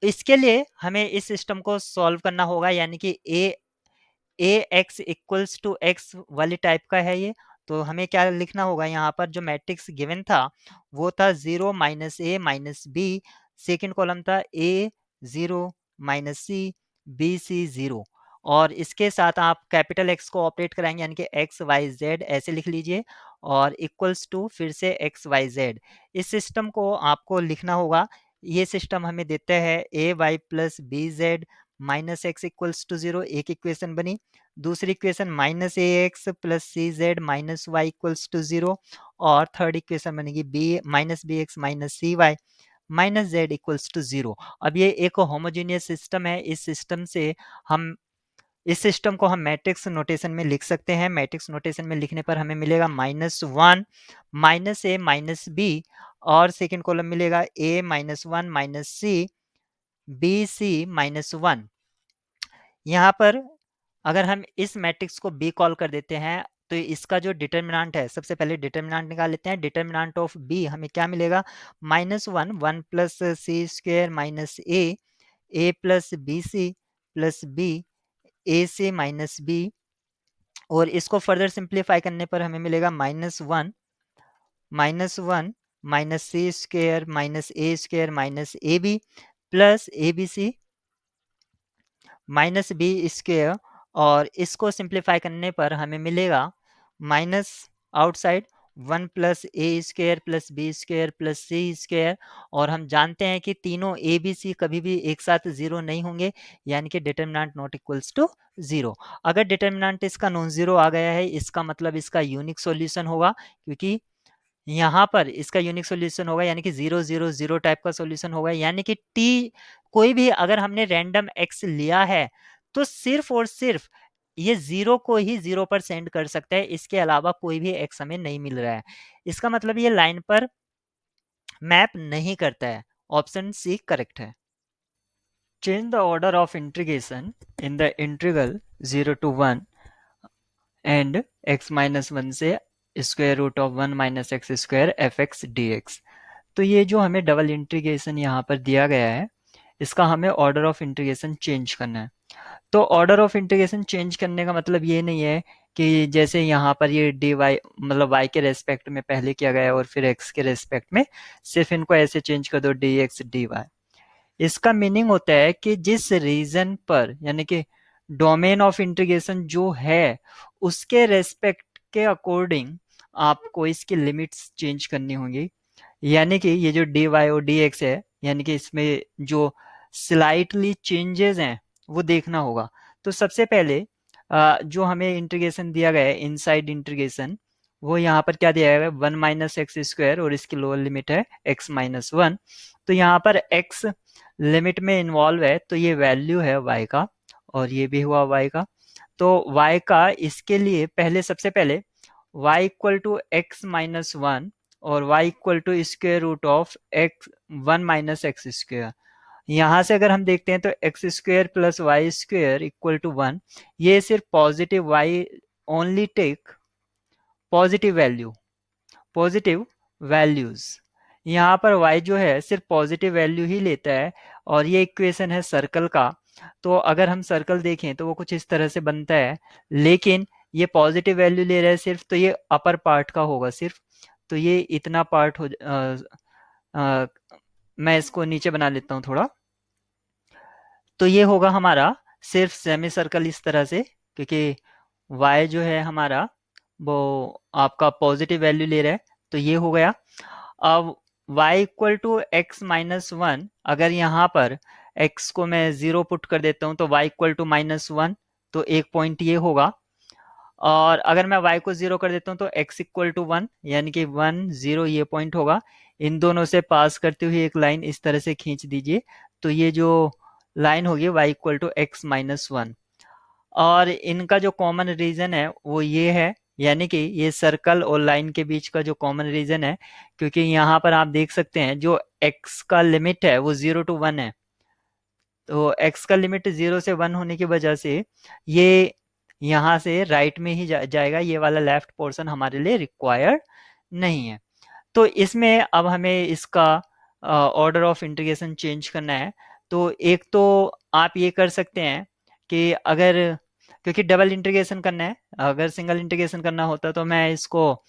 S2: इसके लिए हमें इस सिस्टम को सॉल्व करना होगा, यानी कि ए एक्स इक्वल्स टू एक्स वाली टाइप का है ये। तो हमें क्या लिखना होगा, यहाँ पर जो मैट्रिक्स गिवन था वो था 0 माइनस ए माइनस बी, सेकेंड कॉलम था ए 0 माइनस सी बी सी 0, और इसके साथ आप कैपिटल एक्स को ऑपरेट कराएंगे, यानी कि एक्स वाई जेड ऐसे लिख लीजिए, और इक्वल्स टू फिर से एक्स वाई जेड। इस सिस्टम को आपको लिखना होगा। ये सिस्टम हमें देते हैं A Y plus B Z minus X equals to 0, एक इक्वेशन बनी। दूसरी equation minus A X plus C Z minus Y equals to 0, और थर्ड इक्वेशन बनेगी B X minus C Y minus Z equals to 0। अब ये एक homogeneous system है। इस सिस्टम को हम मैट्रिक्स नोटेशन में लिख सकते हैं। मैट्रिक्स नोटेशन में लिखने पर हमें मिलेगा -1 माइनस ए माइनस बी, और सेकेंड कॉलम मिलेगा ए -1 माइनस सी बी सी -1। यहाँ पर अगर हम इस मैट्रिक्स को बी कॉल कर देते हैं तो इसका जो डिटर्मिनेंट है, सबसे पहले डिटर्मिनेंट निकाल लेते हैं। डिटर्मिनेंट ऑफ बी हमें क्या मिलेगा, -1 plus C square minus A plus B C plus B A से माइनस बी, और इसको फर्दर सिंप्लीफाई करने पर हमें मिलेगा -1 minus C square minus A square minus A B plus A B C minus B square, और इसको simplify करने पर हमें मिलेगा minus outside 1 plus A square plus B square plus C square, और हम जानते हैं कि तीनों ए बी सी कभी भी एक साथ 0 नहीं होंगे, यानी कि डिटर्मिनेंट नॉट इक्वल्स टू 0। अगर डिटर्मिनेंट इसका नॉन जीरो आ गया है, इसका मतलब इसका यूनिक सॉल्यूशन होगा, क्योंकि यहाँ पर इसका यूनिक सॉल्यूशन होगा, यानी कि 0 0 0 टाइप का सॉल्यूशन होगा, यानी कि टी कोई भी अगर हमने रैंडम एक्स लिया है तो सिर्फ और सिर्फ ये 0 को ही 0 पर सेंड कर सकता है, इसके अलावा कोई भी एक्स हमें नहीं मिल रहा है। इसका मतलब ये लाइन पर मैप नहीं करता है। ऑप्शन सी करेक्ट है। Change the order of integration in the integral 0 to 1 and x minus 1 से square root of 1 minus x square f x d x. तो ये जो हमें डबल इंटीग्रेशन यहाँ पर दिया गया है, इसका हमें ऑर्डर ऑफ इंटीग्रेशन चेंज करना है। तो ऑर्डर ऑफ इंटीग्रेशन चेंज करने का मतलब ये नहीं है कि जैसे यहाँ पर ये डी वाई मतलब वाई के रेस्पेक्ट में पहले किया गया और फिर एक्स के रेस्पेक्ट में सिर्फ इनको ऐसे चेंज कर दो डी एक्स डी वाई। इसका मीनिंग होता है कि जिस रीजन पर, यानी कि डोमेन ऑफ इंटीग्रेशन जो है उसके रेस्पेक्ट के अकॉर्डिंग आपको इसकी लिमिट्स चेंज करनी होंगी। यानी कि ये जो डी वाई और डी एक्स है, यानी कि इसमें जो स्लाइटली चेंजेस हैं वो देखना होगा। तो सबसे पहले जो हमें इंटीग्रेशन दिया गया है इनसाइड इंटीग्रेशन, वो यहाँ पर क्या दिया गया है 1 माइनस एक्स स्क्वायर, और इसकी लोअर लिमिट है x माइनस 1। तो यहाँ पर x लिमिट में इन्वॉल्व है, तो ये वैल्यू है y का, और ये भी हुआ y का। तो y का इसके लिए पहले सबसे पहले y equal to x minus 1 और y equal to square root of x 1 minus x square. यहाँ से अगर हम देखते हैं तो x square plus y square equal to 1, ये सिर्फ positive y only take positive values. यहाँ पर y जो है सिर्फ पॉजिटिव वैल्यू ही लेता है, और ये इक्वेशन है सर्कल का। तो अगर हम सर्कल देखें तो वो कुछ इस तरह से बनता है, लेकिन ये पॉजिटिव वैल्यू ले रहा है सिर्फ, तो ये अपर पार्ट का होगा सिर्फ। तो ये इतना पार्ट मैं इसको नीचे बना लेता हूँ थोड़ा। तो ये होगा हमारा सिर्फ सेमी सर्कल इस तरह से, क्योंकि y जो है हमारा वो आपका पॉजिटिव वैल्यू ले रहा है, तो ये हो गया। अब y equal to x minus 1, अगर यहाँ पर x को मैं 0 पुट कर देता हूँ तो y इक्वल टू -1, तो एक पॉइंट ये होगा। और अगर मैं y को 0 कर देता हूँ तो x इक्वल टू 1, यानी कि 1 0 ये पॉइंट होगा। इन दोनों से पास करते हुए एक लाइन इस तरह से खींच दीजिए, तो ये जो लाइन होगी y equal to x minus 1। और इनका जो कॉमन रीजन है वो ये है, यानी कि ये सर्कल और लाइन के बीच का जो कॉमन रीजन है, क्योंकि यहाँ पर आप देख सकते हैं जो x का लिमिट है वो 0 to 1 है। तो x का लिमिट 0 से 1 होने की वजह से ये यहाँ से राइट में ही जाएगा, ये वाला लेफ्ट पोर्शन हमारे लिए रिक्वायर्ड नहीं है। तो इसमें अब हमें इसका ऑर्डर ऑफ इंटीग्रेशन चेंज करना है। तो एक तो आप ये कर सकते हैं कि अगर, क्योंकि डबल इंटीग्रेशन करना है, अगर सिंगल इंटीग्रेशन करना होता तो मैं इसको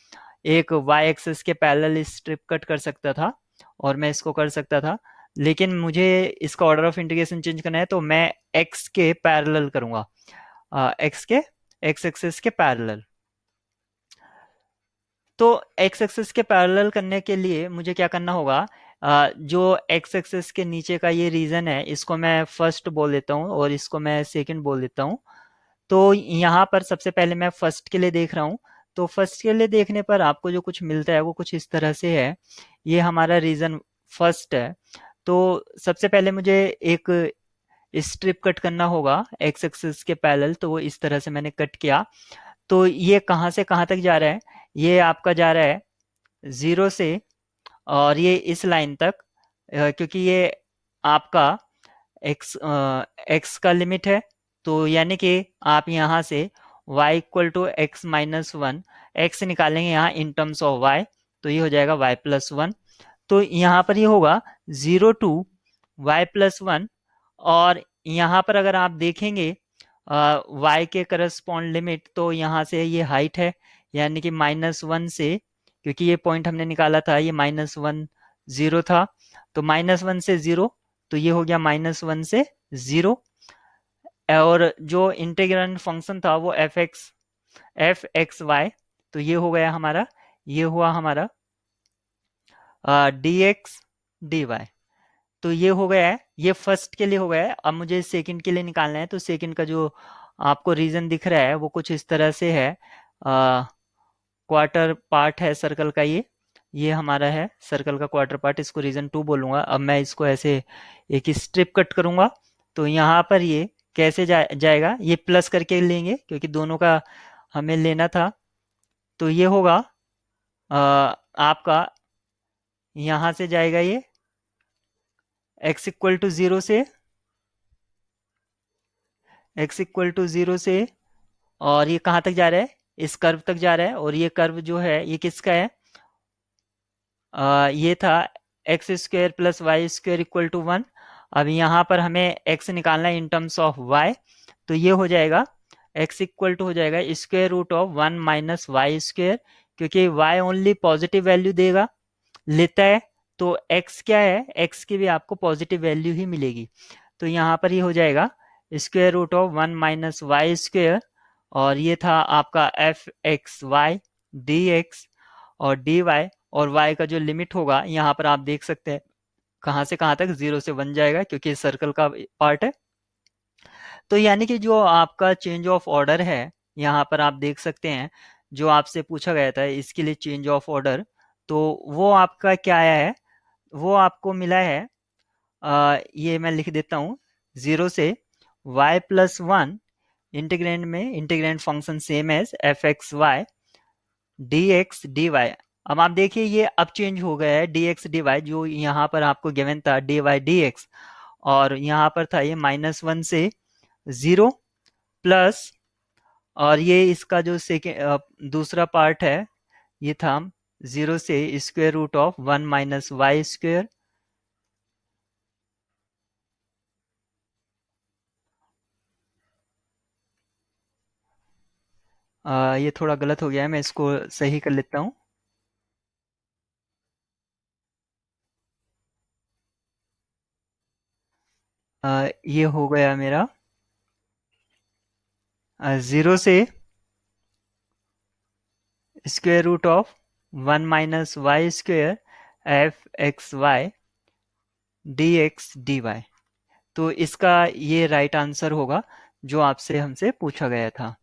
S2: एक y एक्सिस के पैरेलल स्ट्रिप कट कर सकता था और मैं इसको कर सकता था, लेकिन मुझे इसका ऑर्डर ऑफ इंटीग्रेशन चेंज करना है तो मैं x के पैरेलल करूंगा, x के x एक्सिस के पैरेलल। तो x एक्सिस के पैरेलल करने के लिए मुझे क्या करना होगा, जो x एक्सिस के नीचे का ये रीजन है इसको मैं फर्स्ट बोल देता हूँ और इसको मैं सेकंड बोल देता हूँ। तो यहाँ पर सबसे पहले मैं फर्स्ट के लिए देख रहा हूँ। तो फर्स्ट के लिए देखने पर आपको जो कुछ मिलता है वो कुछ इस तरह से है। ये हमारा रीजन फर्स्ट है। तो सबसे पहले मुझे एक स्ट्रिप कट करना होगा एक्स एक्सिस के पैरेलल, तो वो इस तरह से मैंने कट किया। तो ये कहाँ से कहाँ तक जा रहा है, ये आपका जा रहा है 0 से और ये इस लाइन तक, क्योंकि ये आपका एक्स का लिमिट है। तो यानी कि आप यहाँ से y equal to x minus one, x निकालेंगे यहाँ इन टर्म्स ऑफ y, तो ये हो जाएगा y प्लस वन। तो यहाँ पर ये होगा 0 टू y प्लस वन। और यहाँ पर अगर आप देखेंगे y के करस्पॉन्ड लिमिट, तो यहाँ से ये हाइट है, यानी कि -1 से, क्योंकि ये पॉइंट हमने निकाला था ये -1 0 था, तो -1 से 0, तो ये हो गया -1 से 0। और जो इंटीग्रेंड फंक्शन था वो एफ एक्स वाई, तो ये हो गया हमारा, ये हुआ हमारा डी एक्स डी वाई। तो ये हो गया है, ये फर्स्ट के लिए हो गया है। अब मुझे सेकंड के लिए निकालना है। तो सेकंड का जो आपको रीजन दिख रहा है वो कुछ इस तरह से है, क्वार्टर पार्ट है सर्कल का, ये हमारा है सर्कल का क्वार्टर पार्ट, इसको रीजन 2 बोलूंगा। अब मैं इसको ऐसे एक स्ट्रिप कट करूंगा। तो यहाँ पर ये कैसे जाएगा, ये प्लस करके लेंगे क्योंकि दोनों का हमें लेना था। तो ये होगा आपका, यहाँ से जाएगा ये x इक्वल टू 0 से, x इक्वल टू 0 से, और ये कहाँ तक जा रहा है, इस कर्व तक जा रहा है। और ये कर्व जो है ये किसका है, ये था x square plus y square equal to 1। अब यहाँ पर हमें x निकालना है इन टर्म्स ऑफ y, तो ये हो जाएगा x इक्वल टू हो जाएगा square root of 1 minus y square, क्योंकि y ओनली पॉजिटिव वैल्यू देगा लेता है, तो x क्या है, x की भी आपको पॉजिटिव वैल्यू ही मिलेगी। तो यहाँ पर ये हो जाएगा square root of 1 minus y square, और ये था आपका f x y d x और डी वाई। और y का जो लिमिट होगा यहाँ पर आप देख सकते हैं कहाँ से कहाँ तक, 0 से 1 जाएगा क्योंकि सर्कल का पार्ट है। तो यानी कि जो आपका चेंज ऑफ ऑर्डर है यहाँ पर आप देख सकते हैं, जो आपसे पूछा गया था इसके लिए चेंज ऑफ ऑर्डर, तो वो आपका क्या आया है, वो आपको मिला है, ये मैं लिख देता हूँ, 0 से y प्लस वन, इंटीग्रेंड में integrand function same as f x y d x d y. अब आप देखिए ये अब चेंज हो गया है डी एक्स डी वाई, जो यहाँ पर आपको गिवन था डी वाई डी एक्स, और यहाँ पर था ये -1 से 0 प्लस, और ये इसका जो सेकेंड दूसरा पार्ट है ये था 0 से square root of 1 minus y square. ये थोड़ा गलत हो गया है, मैं इसको सही कर लेता हूँ। ये हो गया मेरा 0 से square root of 1 minus y square f x y d x d y. तो इसका ये राइट आंसर होगा जो आपसे हमसे पूछा गया था।